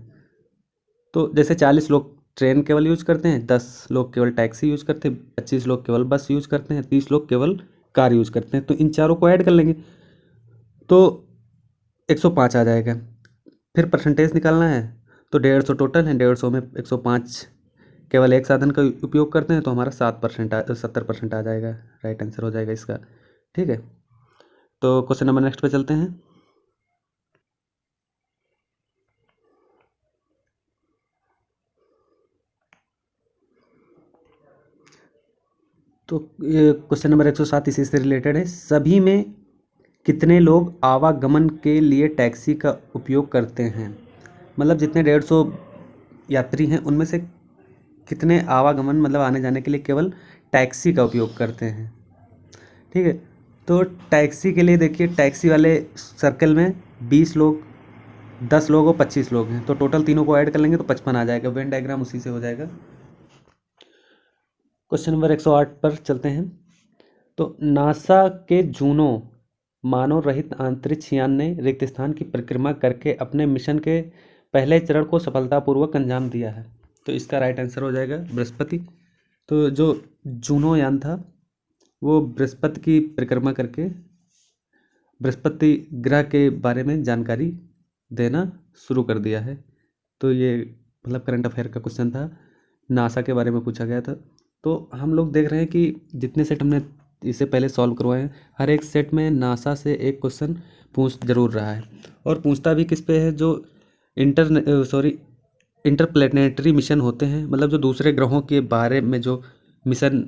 तो जैसे 40 लोग ट्रेन केवल यूज करते हैं, 10 लोग केवल टैक्सी यूज करते हैं, 25 लोग केवल बस यूज करते हैं, 30 लोग केवल कार यूज करते हैं। तो इन चारों को ऐड कर लेंगे तो 105 आ जाएगा। फिर परसेंटेज निकालना है तो 150 टोटल है, 150 में 105 केवल एक साधन का उपयोग करते हैं, तो हमारा 70% आ जाएगा। राइट आंसर हो जाएगा इसका। ठीक है, तो क्वेश्चन नंबर नेक्स्ट पे चलते हैं। तो ये क्वेश्चन नंबर 107 इसी से रिलेटेड है। सभी में कितने लोग आवागमन के लिए टैक्सी का उपयोग करते हैं? मतलब जितने 150 यात्री हैं उनमें से कितने आवागमन मतलब आने जाने के लिए केवल टैक्सी का उपयोग करते हैं? ठीक है, तो टैक्सी के लिए देखिए, टैक्सी वाले सर्कल में 20 लोग, 10 लोग और 25 लोग हैं, तो टोटल तीनों को ऐड कर लेंगे तो 55 आ जाएगा। वेन डायग्राम उसी से हो जाएगा। क्वेश्चन नंबर 108 पर चलते हैं। तो नासा के जूनो मानव रहित अंतरिक्ष यान ने रिक्त स्थान की परिक्रमा करके अपने मिशन के पहले चरण को सफलतापूर्वक अंजाम दिया है। तो इसका राइट आंसर हो जाएगा बृहस्पति। तो जो जूनो यान था वो बृहस्पति की परिक्रमा करके बृहस्पति ग्रह के बारे में जानकारी देना शुरू कर दिया है। तो ये मतलब करंट अफेयर का क्वेश्चन था, नासा के बारे में पूछा गया था। तो हम लोग देख रहे हैं कि जितने सेट हमने इससे पहले सॉल्व करवाए हैं, हर एक सेट में नासा से एक क्वेश्चन पूछ जरूर रहा है, और पूछता भी किस पे है, जो इंटरप्लेनेटरी मिशन होते हैं, मतलब जो दूसरे ग्रहों के बारे में जो मिशन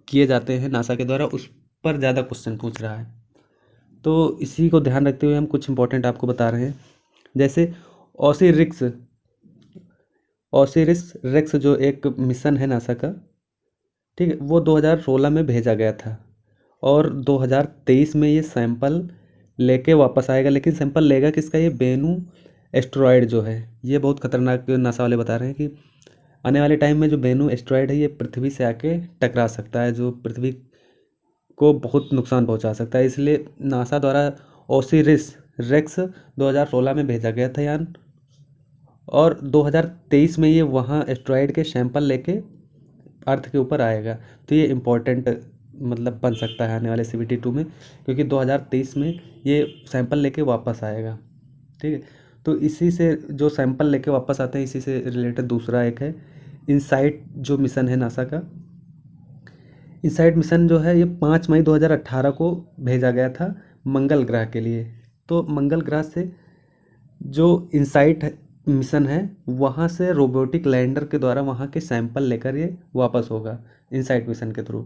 किए जाते हैं नासा के द्वारा, उस पर ज़्यादा क्वेश्चन पूछ रहा है। तो इसी को ध्यान रखते हुए हम कुछ इंपॉर्टेंट आपको बता रहे हैं। जैसे ओसिरिस रेक्स जो एक मिशन है नासा का, ठीक है, वो 2016 में भेजा गया था, और 2023 में ये सैंपल लेके वापस आएगा। लेकिन सैंपल लेगा किसका? ये बेनू एस्ट्रॉयड जो है, ये बहुत खतरनाक नासा वाले बता रहे हैं कि आने वाले टाइम में जो बेनू एस्ट्रॉयड है ये पृथ्वी से आके टकरा सकता है, जो पृथ्वी को बहुत नुकसान पहुंचा सकता है। इसलिए नासा द्वारा ओसिरिस रेक्स 2016 में भेजा गया था यान, और 2023 में ये वहाँ एस्ट्रॉयड के सैंपल लेके अर्थ के ऊपर आएगा। तो ये इम्पोर्टेंट मतलब बन सकता है आने वाले CBT 2 में, क्योंकि 2023 में ये सैंपल लेके वापस आएगा। ठीक है, तो इसी से जो सैंपल लेके वापस आते हैं, इसी से रिलेटेड दूसरा एक है इनसाइट जो मिशन है नासा का। इनसाइट मिशन जो है ये 5 मई 2018 को भेजा गया था मंगल ग्रह के लिए। तो मंगल ग्रह से जो इनसाइट मिशन है वहाँ से रोबोटिक लैंडर के द्वारा वहाँ के सैंपल लेकर ये वापस होगा इनसाइट मिशन के थ्रू।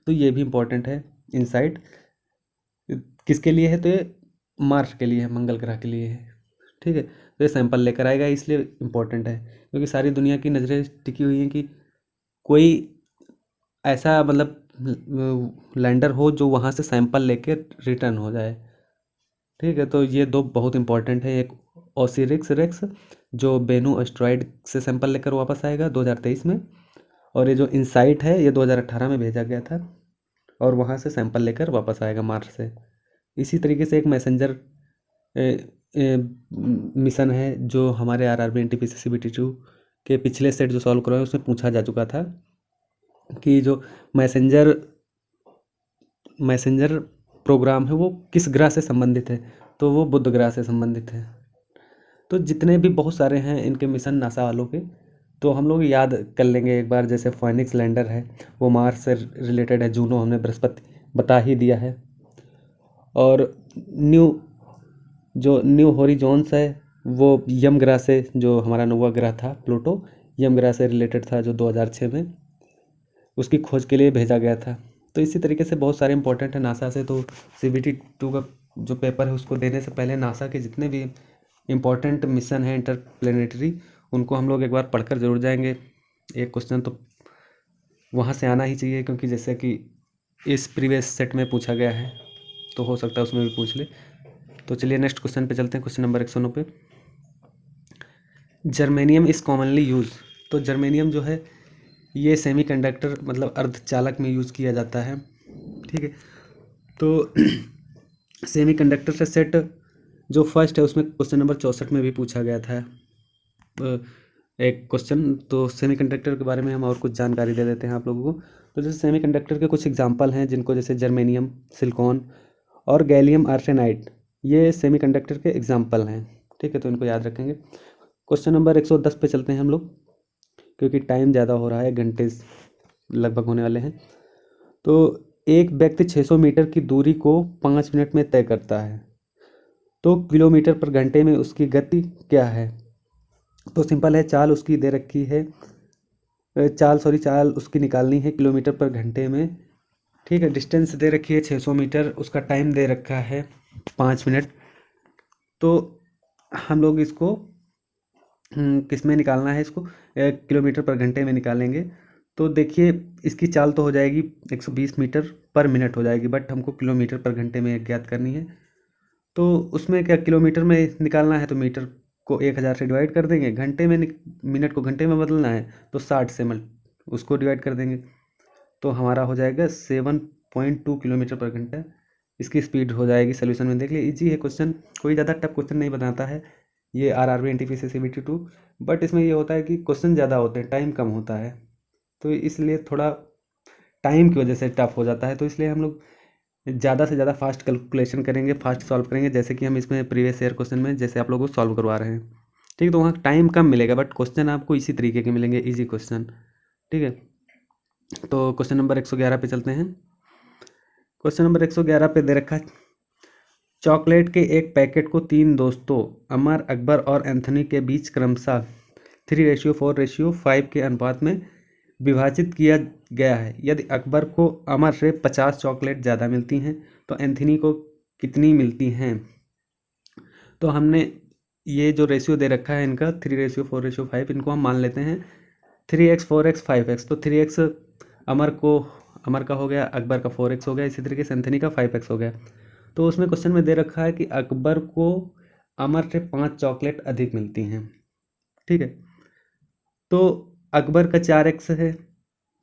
तो ये भी इम्पोर्टेंट है। इनसाइट किसके लिए है? तो ये मार्स के लिए है, मंगल ग्रह के लिए है। ठीक है, तो ये सैंपल लेकर आएगा, इसलिए इम्पोर्टेंट है, क्योंकि सारी दुनिया की नज़रें टिकी हुई हैं कि कोई ऐसा मतलब लैंडर हो जो वहाँ से सैंपल लेके रिटर्न हो जाए। ठीक है, तो ये दो बहुत इंपॉर्टेंट है। एक ओसिरिस रेक्स जो बेनू एस्ट्रॉयड से सैंपल लेकर वापस आएगा 2023 में, और ये जो इनसाइट है ये 2018 में भेजा गया था, और वहाँ से सैंपल लेकर वापस आएगा मार्स से। इसी तरीके से एक मैसेंजर मिशन है जो हमारे RRB NTPC CBT 2 के पिछले सेट जो सॉल्व करवाए उसमें पूछा जा चुका था कि जो मैसेंजर प्रोग्राम है वो किस ग्रह से संबंधित है? तो वो बुध ग्रह से संबंधित है। तो जितने भी बहुत सारे हैं इनके मिशन नासा वालों के, तो हम लोग याद कर लेंगे एक बार। जैसे फोनिक्स लैंडर है वो मार्स से रिलेटेड है, जूनो हमने बृहस्पति बता ही दिया है, और न्यू होरिजोन्स है वो यम ग्रह से, जो हमारा नौवां ग्रह था प्लूटो, यम ग्रह से रिलेटेड था, जो 2006 में उसकी खोज के लिए भेजा गया था। तो इसी तरीके से बहुत सारे इंपॉर्टेंट है नासा से। तो CBT 2 का जो पेपर है उसको देने से पहले नासा के जितने भी इम्पोर्टेंट मिशन हैं इंटरप्लेनेटरी, उनको हम लोग एक बार पढ़कर जरूर जाएंगे। एक क्वेश्चन तो वहाँ से आना ही चाहिए, क्योंकि जैसे कि इस प्रीवियस सेट में पूछा गया है, तो हो सकता है उसमें भी पूछ ले। तो चलिए नेक्स्ट क्वेश्चन पे चलते हैं, क्वेश्चन नंबर 109 पे। Germanium is commonly use. तो जर्मेनियम जो है ये सेमीकंडक्टर मतलब अर्धचालक में यूज़ किया जाता है। ठीक है, तो सेमीकंडक्टर से सेट जो फर्स्ट है उसमें क्वेश्चन नंबर 64 में भी पूछा गया था एक क्वेश्चन। तो सेमीकंडक्टर के बारे में हम और कुछ जानकारी दे देते हैं आप लोगों को। तो जैसे सेमीकंडक्टर के कुछ एग्जांपल हैं जिनको, जैसे जर्मेनियम, सिलिकॉन और गैलियम आर्सेनाइड, ये सेमीकंडक्टर के एग्जांपल हैं। ठीक है, तो इनको याद रखेंगे। क्वेश्चन नंबर 110 पे चलते हैं हम लोग, क्योंकि टाइम ज़्यादा हो रहा है, घंटे लगभग होने वाले हैं। तो एक व्यक्ति 600 मीटर की दूरी को 5 मिनट में तय करता है, तो किलोमीटर पर घंटे में उसकी गति क्या है? तो सिंपल है, चाल उसकी दे रखी है, चाल उसकी निकालनी है किलोमीटर पर घंटे में। ठीक है, डिस्टेंस दे रखी है 600 मीटर, उसका टाइम दे रखा है 5 मिनट। तो हम लोग इसको किस में निकालना है, इसको किलोमीटर पर घंटे में निकालेंगे। तो देखिए, इसकी चाल तो हो जाएगी 120 मीटर पर मिनट हो जाएगी, बट हमको किलोमीटर पर घंटे में ज्ञात करनी है। तो उसमें क्या, किलोमीटर में निकालना है तो मीटर को 1000 से डिवाइड कर देंगे, घंटे में मिनट को घंटे में बदलना है तो 60 से उसको डिवाइड कर देंगे, तो हमारा हो जाएगा 7.2 किलोमीटर पर घंटा। इसकी स्पीड हो जाएगी। सोल्यूशन में देख लिया, इजी है क्वेश्चन, कोई ज़्यादा टफ क्वेश्चन नहीं बनाता है ये आरआरबी एनटीपीसी सीबीटी 2। बट इसमें ये होता है कि क्वेश्चन ज़्यादा होते हैं, टाइम कम होता है, तो इसलिए थोड़ा टाइम की वजह से टफ हो जाता है। तो इसलिए हम लोग ज़्यादा से ज़्यादा फास्ट कैलकुलेशन करेंगे, फास्ट सॉल्व करेंगे, जैसे कि हम इसमें प्रीवियस ईयर क्वेश्चन में जैसे आप लोगों को सॉल्व करवा रहे हैं। ठीक है, तो वहाँ टाइम कम मिलेगा बट क्वेश्चन आपको इसी तरीके के मिलेंगे, इजी क्वेश्चन। ठीक है, तो क्वेश्चन नंबर 111 पे चलते हैं। क्वेश्चन नंबर 111 पे दे रखा है, चॉकलेट के एक पैकेट को 3 दोस्तों अमर, अकबर और एंथनी के बीच क्रमशः 3:4:5 के अनुपात में विभाजित किया गया है। यदि अकबर को अमर से 50 चॉकलेट ज़्यादा मिलती हैं तो एंथनी को कितनी मिलती हैं? तो हमने ये जो रेशियो दे रखा है इनका 3:4:5, इनको हम मान लेते हैं 3x 4x 5x। तो 3x अमर का हो गया, अकबर का 4x हो गया, इसी तरीके से एंथनी का 5x हो गया। तो उसमें क्वेश्चन में दे रखा है कि अकबर को अमर से 5 चॉकलेट अधिक मिलती हैं। ठीक है, तो अकबर का 4x है,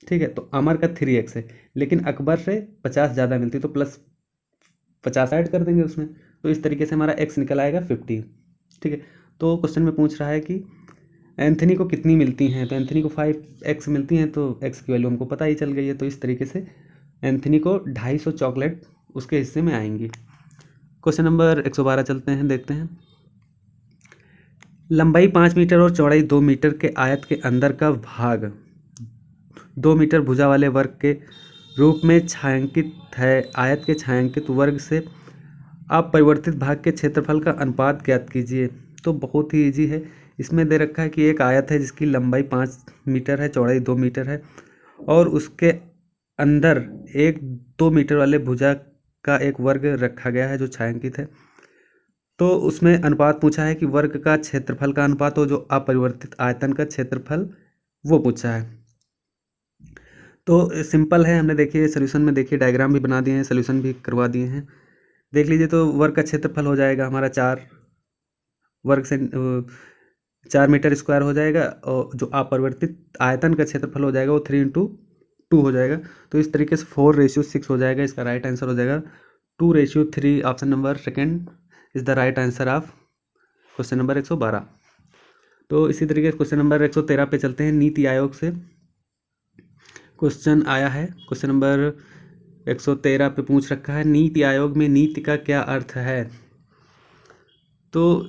ठीक है, तो अमर का 3x है, लेकिन अकबर से 50 ज़्यादा मिलती है तो प्लस 50 ऐड कर देंगे उसमें, तो इस तरीके से हमारा x निकल आएगा 50। ठीक है, तो क्वेश्चन में पूछ रहा है कि एंथनी को कितनी मिलती हैं, तो एंथनी को 5x मिलती हैं, तो x की वैल्यू हमको पता ही चल गई है। तो इस तरीके से एंथनी को 250 चॉकलेट उसके हिस्से में आएंगी। क्वेश्चन नंबर 112 चलते हैं, देखते हैं। लंबाई 5 मीटर और चौड़ाई 2 मीटर के आयत के अंदर का भाग 2 मीटर भुजा वाले वर्ग के रूप में छायांकित है। आयत के छायांकित वर्ग से अपरिवर्तित भाग के क्षेत्रफल का अनुपात ज्ञात कीजिए। तो बहुत ही इजी है, इसमें दे रखा है कि एक आयत है जिसकी लंबाई 5 मीटर है, चौड़ाई 2 मीटर है, और उसके अंदर एक 2 मीटर वाले भुजा का एक वर्ग रखा गया है जो छायांकित है। तो उसमें अनुपात पूछा है कि वर्ग का क्षेत्रफल का अनुपात हो जो अपरिवर्तित आयतन का क्षेत्रफल, वो पूछा है। तो सिंपल है, हमने देखिए सोल्यूशन में देखिए डायग्राम भी बना दिए हैं, सोल्यूशन भी करवा दिए हैं, देख लीजिए। तो वर्ग का क्षेत्रफल हो जाएगा हमारा 4 मीटर स्क्वायर हो जाएगा, और जो अपरिवर्तित आयतन का क्षेत्रफल हो जाएगा वो 3×2 हो जाएगा। तो इस तरीके से 4:6 हो जाएगा, इसका राइट आंसर हो जाएगा 2:3। Option number second is the right answer of question number 112। तो इसी तरीके से क्वेश्चन नंबर 113 पे चलते हैं। नीति आयोग से क्वेश्चन आया है, क्वेश्चन नंबर 113 पे पूछ रखा है, नीति आयोग में नीति का क्या अर्थ है? तो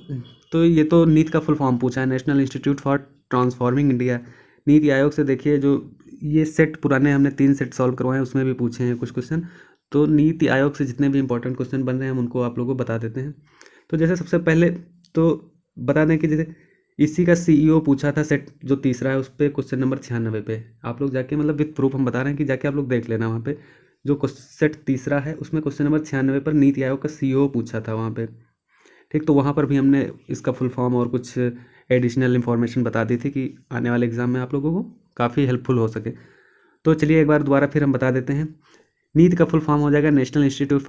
ये तो नीति का फुल फॉर्म पूछा है, national institute for transforming India. NITI Aayog से देखिए, जो ये सेट पुराने हमने 3 सेट सॉल्व करवाए हैं, उसमें भी पूछे हैं कुछ क्वेश्चन। तो नीति आयोग से जितने भी इंपॉर्टेंट क्वेश्चन बन रहे हैं हम उनको आप लोगों को बता देते हैं। तो जैसे सबसे पहले तो बता दें कि जैसे इसी का सीईओ पूछा था, सेट जो तीसरा है उस पर क्वेश्चन नंबर 96 पे आप लोग जाके, मतलब विद प्रूफ हम बता रहे हैं कि जाके आप लोग देख लेना, वहाँ पे जो सेट तीसरा है उसमें क्वेश्चन नंबर 96 पर नीति आयोग का सीईओ पूछा था वहाँ पे। ठीक, तो वहाँ पर भी हमने इसका फुल फॉर्म और कुछ एडिशनल इन्फॉर्मेशन बता दी थी कि आने वाले एग्जाम में आप लोगों को काफ़ी हेल्पफुल हो सके। तो चलिए एक बार दोबारा फिर हम बता देते हैं। नीति का फुल फॉर्म हो जाएगा national institute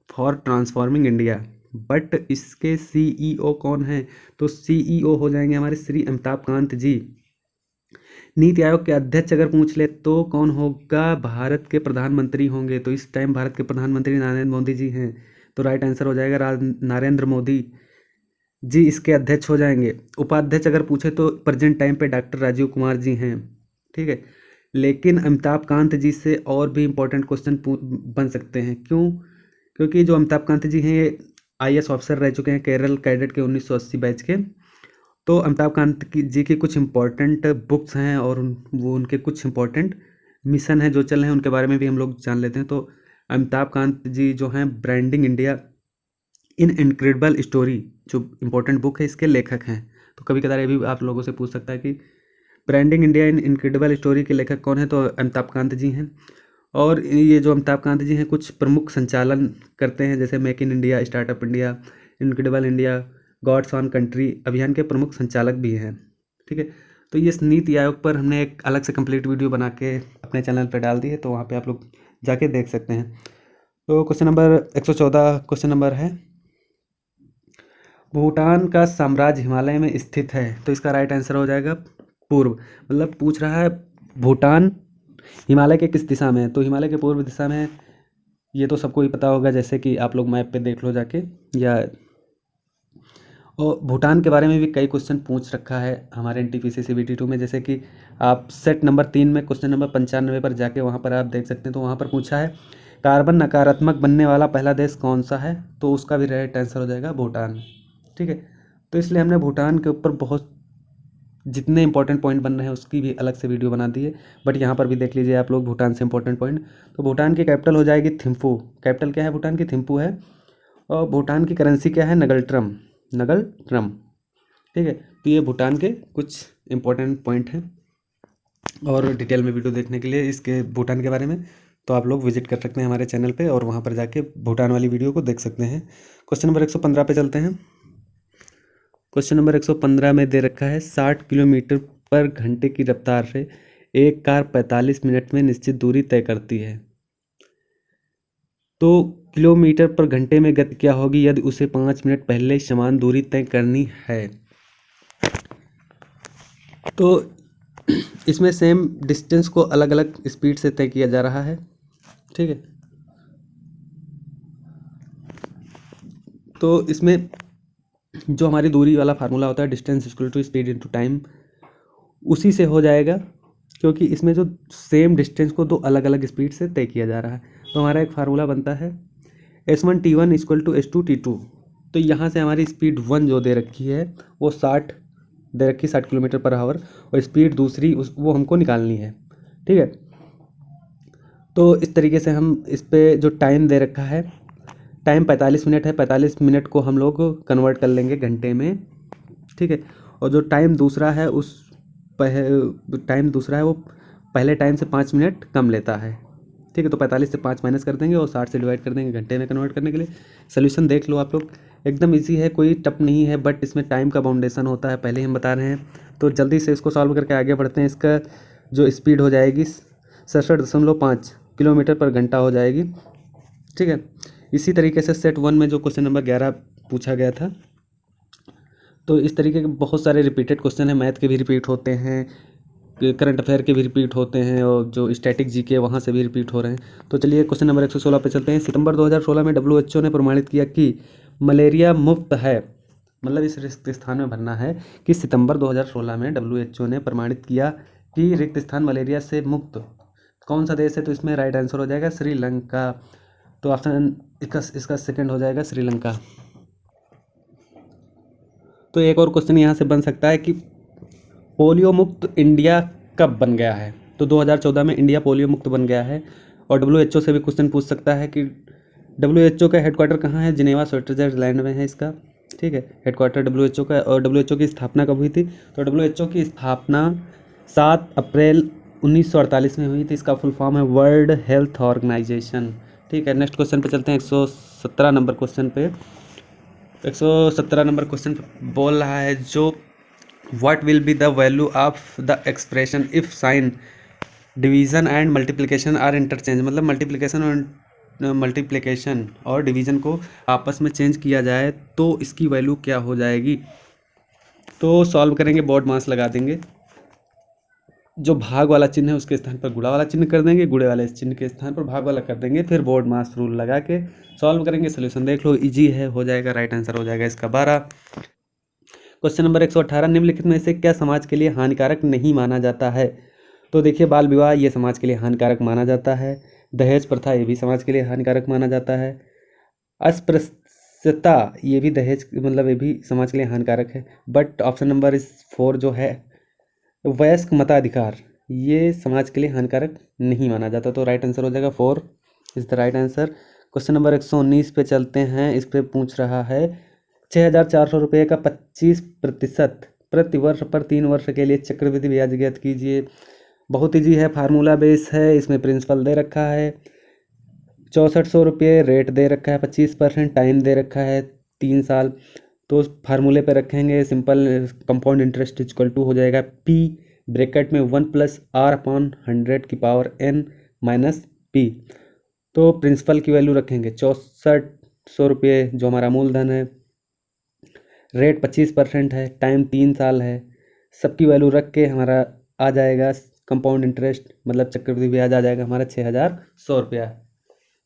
for transforming India, but इसके सीईओ कौन है? तो सीईओ हो जाएंगे हमारे श्री अमिताभ कांत जी। नीति आयोग के अध्यक्ष अगर पूछ ले तो कौन होगा? भारत के प्रधानमंत्री होंगे। तो इस टाइम भारत के प्रधानमंत्री नरेंद्र मोदी जी हैं, तो राइट आंसर हो जाएगा नरेंद्र मोदी जी इसके अध्यक्ष हो जाएंगे। उपाध्यक्ष अगर पूछे तो प्रेजेंट टाइम पे डॉक्टर राजीव कुमार जी हैं। ठीक है, लेकिन अमिताभ कांत जी से और भी इम्पोर्टेंट क्वेश्चन बन सकते हैं। क्यों? क्योंकि जो अमिताभ कांत जी हैं ये आईएएस ऑफिसर रह चुके हैं, केरल कैडेट के 1980 बैच के। तो अमिताभ कांत जी की कुछ इम्पोर्टेंट बुक्स हैं और वो उनके कुछ इम्पोर्टेंट मिशन हैं जो चल रहे हैं, उनके बारे में भी हम लोग जान लेते हैं। तो अमिताभ कांत जी जो हैं branding India in incredible story जो इम्पोर्टेंट बुक है इसके लेखक हैं। तो कभी कदार ये भी आप लोगों से पूछ सकता है कि branding India in incredible story के लेखक कौन है, तो अमिताभ कांत जी हैं। और ये जो अमिताभ कांत जी हैं कुछ प्रमुख संचालन करते हैं, जैसे make in India, startup India, incredible India, God's own country अभियान के प्रमुख संचालक भी हैं। ठीक है, तो ये नीति आयोग पर हमने एक अलग से कंप्लीट वीडियो बना के अपने चैनल पर डाल दी है, तो वहाँ पे आप लोग जाके देख सकते हैं। तो क्वेश्चन नंबर 114 क्वेश्चन नंबर है, भूटान का साम्राज्य हिमालय में स्थित है, तो इसका राइट आंसर हो जाएगा पूर्व। मतलब पूछ रहा है भूटान हिमालय के किस दिशा में है, तो हिमालय के पूर्व दिशा में है। ये तो सबको ही पता होगा, जैसे कि आप लोग मैप पे देख लो जाके, या और भूटान के बारे में भी कई क्वेश्चन पूछ रखा है हमारे NTPC CBT 2 में, जैसे कि आप सेट नंबर 3 में क्वेश्चन नंबर 95 पर जाके वहाँ पर आप देख सकते हैं। तो वहाँ पर पूछा है कार्बन नकारात्मक बनने वाला पहला देश कौन सा है, तो उसका भी राइट आंसर हो जाएगा भूटान। ठीक है, तो इसलिए हमने भूटान के ऊपर बहुत जितने इंपॉर्टेंट पॉइंट बन रहे हैं उसकी भी अलग से वीडियो बना दी है, बट यहाँ पर भी देख लीजिए आप लोग भूटान से इंपॉर्टेंट पॉइंट। तो भूटान की कैपिटल हो जाएगी थिम्पू। कैपिटल क्या है भूटान की? थिम्पू है। और भूटान की करेंसी क्या है? नगलट्रम। नगलट्रम। ठीक है, तो ये भूटान के कुछ इंपॉर्टेंट पॉइंट हैं। और डिटेल में वीडियो देखने के लिए इसके भूटान के बारे में तो आप लोग विजिट कर सकते हैं हमारे चैनल पे, और वहाँ पर जाके भूटान वाली वीडियो को देख सकते हैं। क्वेश्चन नंबर 115 पे चलते हैं। क्वेश्चन नंबर 115 में दे रखा है 60 किलोमीटर पर घंटे की रफ्तार से एक कार 45 मिनट में निश्चित दूरी तय करती है, तो किलोमीटर पर घंटे में गति क्या होगी यदि उसे 5 मिनट पहले समान दूरी तय करनी है। तो इसमें सेम डिस्टेंस को अलग अलग स्पीड से तय किया जा रहा है। ठीक है, तो इसमें जो हमारी दूरी वाला फार्मूला होता है distance equal to speed into time, उसी से हो जाएगा, क्योंकि इसमें जो सेम डिस्टेंस को दो अलग अलग स्पीड से तय किया जा रहा है। तो हमारा एक फार्मूला बनता है S1T1 इक्वल टू S2T2। तो यहाँ से हमारी स्पीड 1 जो दे रखी है वो 60 दे रखी 60 किलोमीटर पर आवर, और स्पीड दूसरी वो हमको निकालनी है। ठीक है, तो इस तरीके से हम इस पर जो टाइम दे रखा है, टाइम 45 मिनट है, 45 मिनट को हम लोग कन्वर्ट कर लेंगे घंटे में। ठीक है, और जो टाइम दूसरा है वो पहले टाइम से 5 मिनट कम लेता है। ठीक है, तो 45 से 5 माइनस कर देंगे और 60 से डिवाइड कर देंगे घंटे में कन्वर्ट करने के लिए। सोल्यूशन देख लो आप लोग, एकदम इजी है, कोई टफ नहीं है, बट इसमें टाइम का बाउंडेशन होता है, पहले ही हम बता रहे हैं। तो जल्दी से इसको सॉल्व करके आगे बढ़ते हैं। इसका जो स्पीड हो जाएगी 67.5 किलोमीटर पर घंटा हो जाएगी। ठीक है, इसी तरीके से सेट 1 में जो क्वेश्चन नंबर 11 पूछा गया था, तो इस तरीके के बहुत सारे रिपीटेड क्वेश्चन हैं, मैथ के भी रिपीट होते हैं, करंट अफेयर के भी रिपीट होते हैं, और जो स्टैटिक जीके वहाँ से भी रिपीट हो रहे हैं। तो चलिए क्वेश्चन नंबर 116 पे चलते हैं। सितंबर 2016 में WHO ने प्रमाणित किया कि मलेरिया मुक्त है, मतलब इस रिक्त स्थान में भरना है कि सितंबर 2016 में WHO ने प्रमाणित किया कि रिक्त स्थान मलेरिया से मुक्त कौन सा देश है, तो इसमें राइट आंसर हो जाएगा श्रीलंका। तो ऑप्शन इसका सेकंड हो जाएगा श्रीलंका। तो एक और क्वेश्चन यहाँ से बन सकता है कि पोलियो मुक्त इंडिया कब बन गया है, तो 2014 में इंडिया पोलियो मुक्त बन गया है। और WHO से भी क्वेश्चन पूछ सकता है कि WHO का हेडक्वार्टर कहाँ है, जिनेवा स्विट्जरलैंड में है इसका। ठीक है, हेडक्वार्टर WHO का। और WHO की स्थापना कब हुई थी, तो WHO की स्थापना 7 अप्रैल 1948 में हुई थी। इसका फुल फॉर्म है वर्ल्ड हेल्थ ऑर्गेनाइजेशन। ठीक है, नेक्स्ट क्वेश्चन पे चलते हैं। 117 नंबर क्वेश्चन पे 117 नंबर क्वेश्चन बोल रहा है जो what will be the value of the expression if sign division and multiplication are interchange, मतलब मल्टीप्लिकेशन और डिवीजन को आपस में चेंज किया जाए तो इसकी वैल्यू क्या हो जाएगी। तो सॉल्व करेंगे, बोर्ड मास लगा देंगे, जो भाग वाला चिन्ह है उसके स्थान पर गुणा वाला चिन्ह कर देंगे, गुणे वाले चिन्ह के स्थान पर भाग वाला कर देंगे, फिर बोर्ड मास रूल लगा के सॉल्व करेंगे। सोल्यूशन देख लो, इजी है, हो जाएगा। राइट आंसर हो जाएगा इसका 12। क्वेश्चन नंबर 118, निम्नलिखित में से क्या समाज के लिए हानिकारक नहीं माना जाता है, तो देखिए बाल विवाह ये समाज के लिए हानिकारक माना जाता है, दहेज प्रथा ये भी समाज के लिए हानिकारक माना जाता है, अस्पृश्यता ये भी दहेज मतलब ये भी समाज के लिए हानिकारक है। बट ऑप्शन नंबर 4 जो है वयस्क मताधिकार ये समाज के लिए हानिकारक नहीं माना जाता, तो राइट आंसर हो जाएगा 4। Is the right answer. Question number 119 पे चलते हैं। इस पे पूछ रहा है 6,400 रुपये का 25% प्रति वर्ष पर 3 वर्ष के लिए चक्रवृद्धि ब्याज ज्ञात कीजिए। बहुत ईजी है, फार्मूला बेस है, इसमें प्रिंसिपल दे रखा है 6400 रुपये, रेट दे रखा है 25%, टाइम दे रखा है 3 साल। तो उस फार्मूले पे रखेंगे simple, compound interest equal to हो जाएगा P ब्रैकेट में 1+R/100⁻n माइनस P। तो प्रिंसिपल की वैल्यू रखेंगे 6400 रुपये जो हमारा मूलधन है, रेट 25% है, टाइम 3 साल है, सबकी वैल्यू रख के हमारा आ जाएगा कंपाउंड इंटरेस्ट मतलब चक्रवृद्धि ब्याज आ जाएगा हमारा 6,100 रुपया।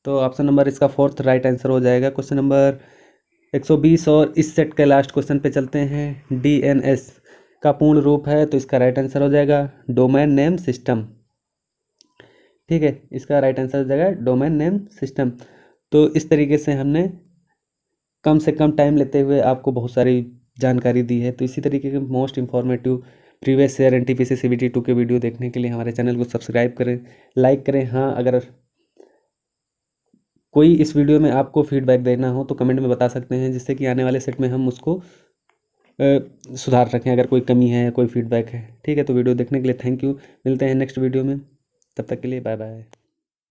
तो ऑप्शन नंबर इसका फोर्थ राइट आंसर हो जाएगा। क्वेश्चन नंबर 120 और इस सेट के लास्ट क्वेश्चन पे चलते हैं। DNS का पूर्ण रूप है, तो इसका राइट आंसर हो जाएगा डोमेन नेम सिस्टम। ठीक है, इसका राइट आंसर हो जाएगा डोमेन नेम सिस्टम। तो इस तरीके से हमने कम से कम टाइम लेते हुए आपको बहुत सारी जानकारी दी है। तो इसी तरीके के most informative previous year NTPC CBT 2 के वीडियो देखने के लिए हमारे चैनल को सब्सक्राइब करें, लाइक करें। हाँ, अगर कोई इस वीडियो में आपको फीडबैक देना हो तो कमेंट में बता सकते हैं, जिससे कि आने वाले सेट में हम उसको सुधार सकें अगर कोई कमी है या कोई फीडबैक है। ठीक है, तो वीडियो देखने के लिए थैंक यू। मिलते हैं नेक्स्ट वीडियो में, तब तक के लिए बाय बाय।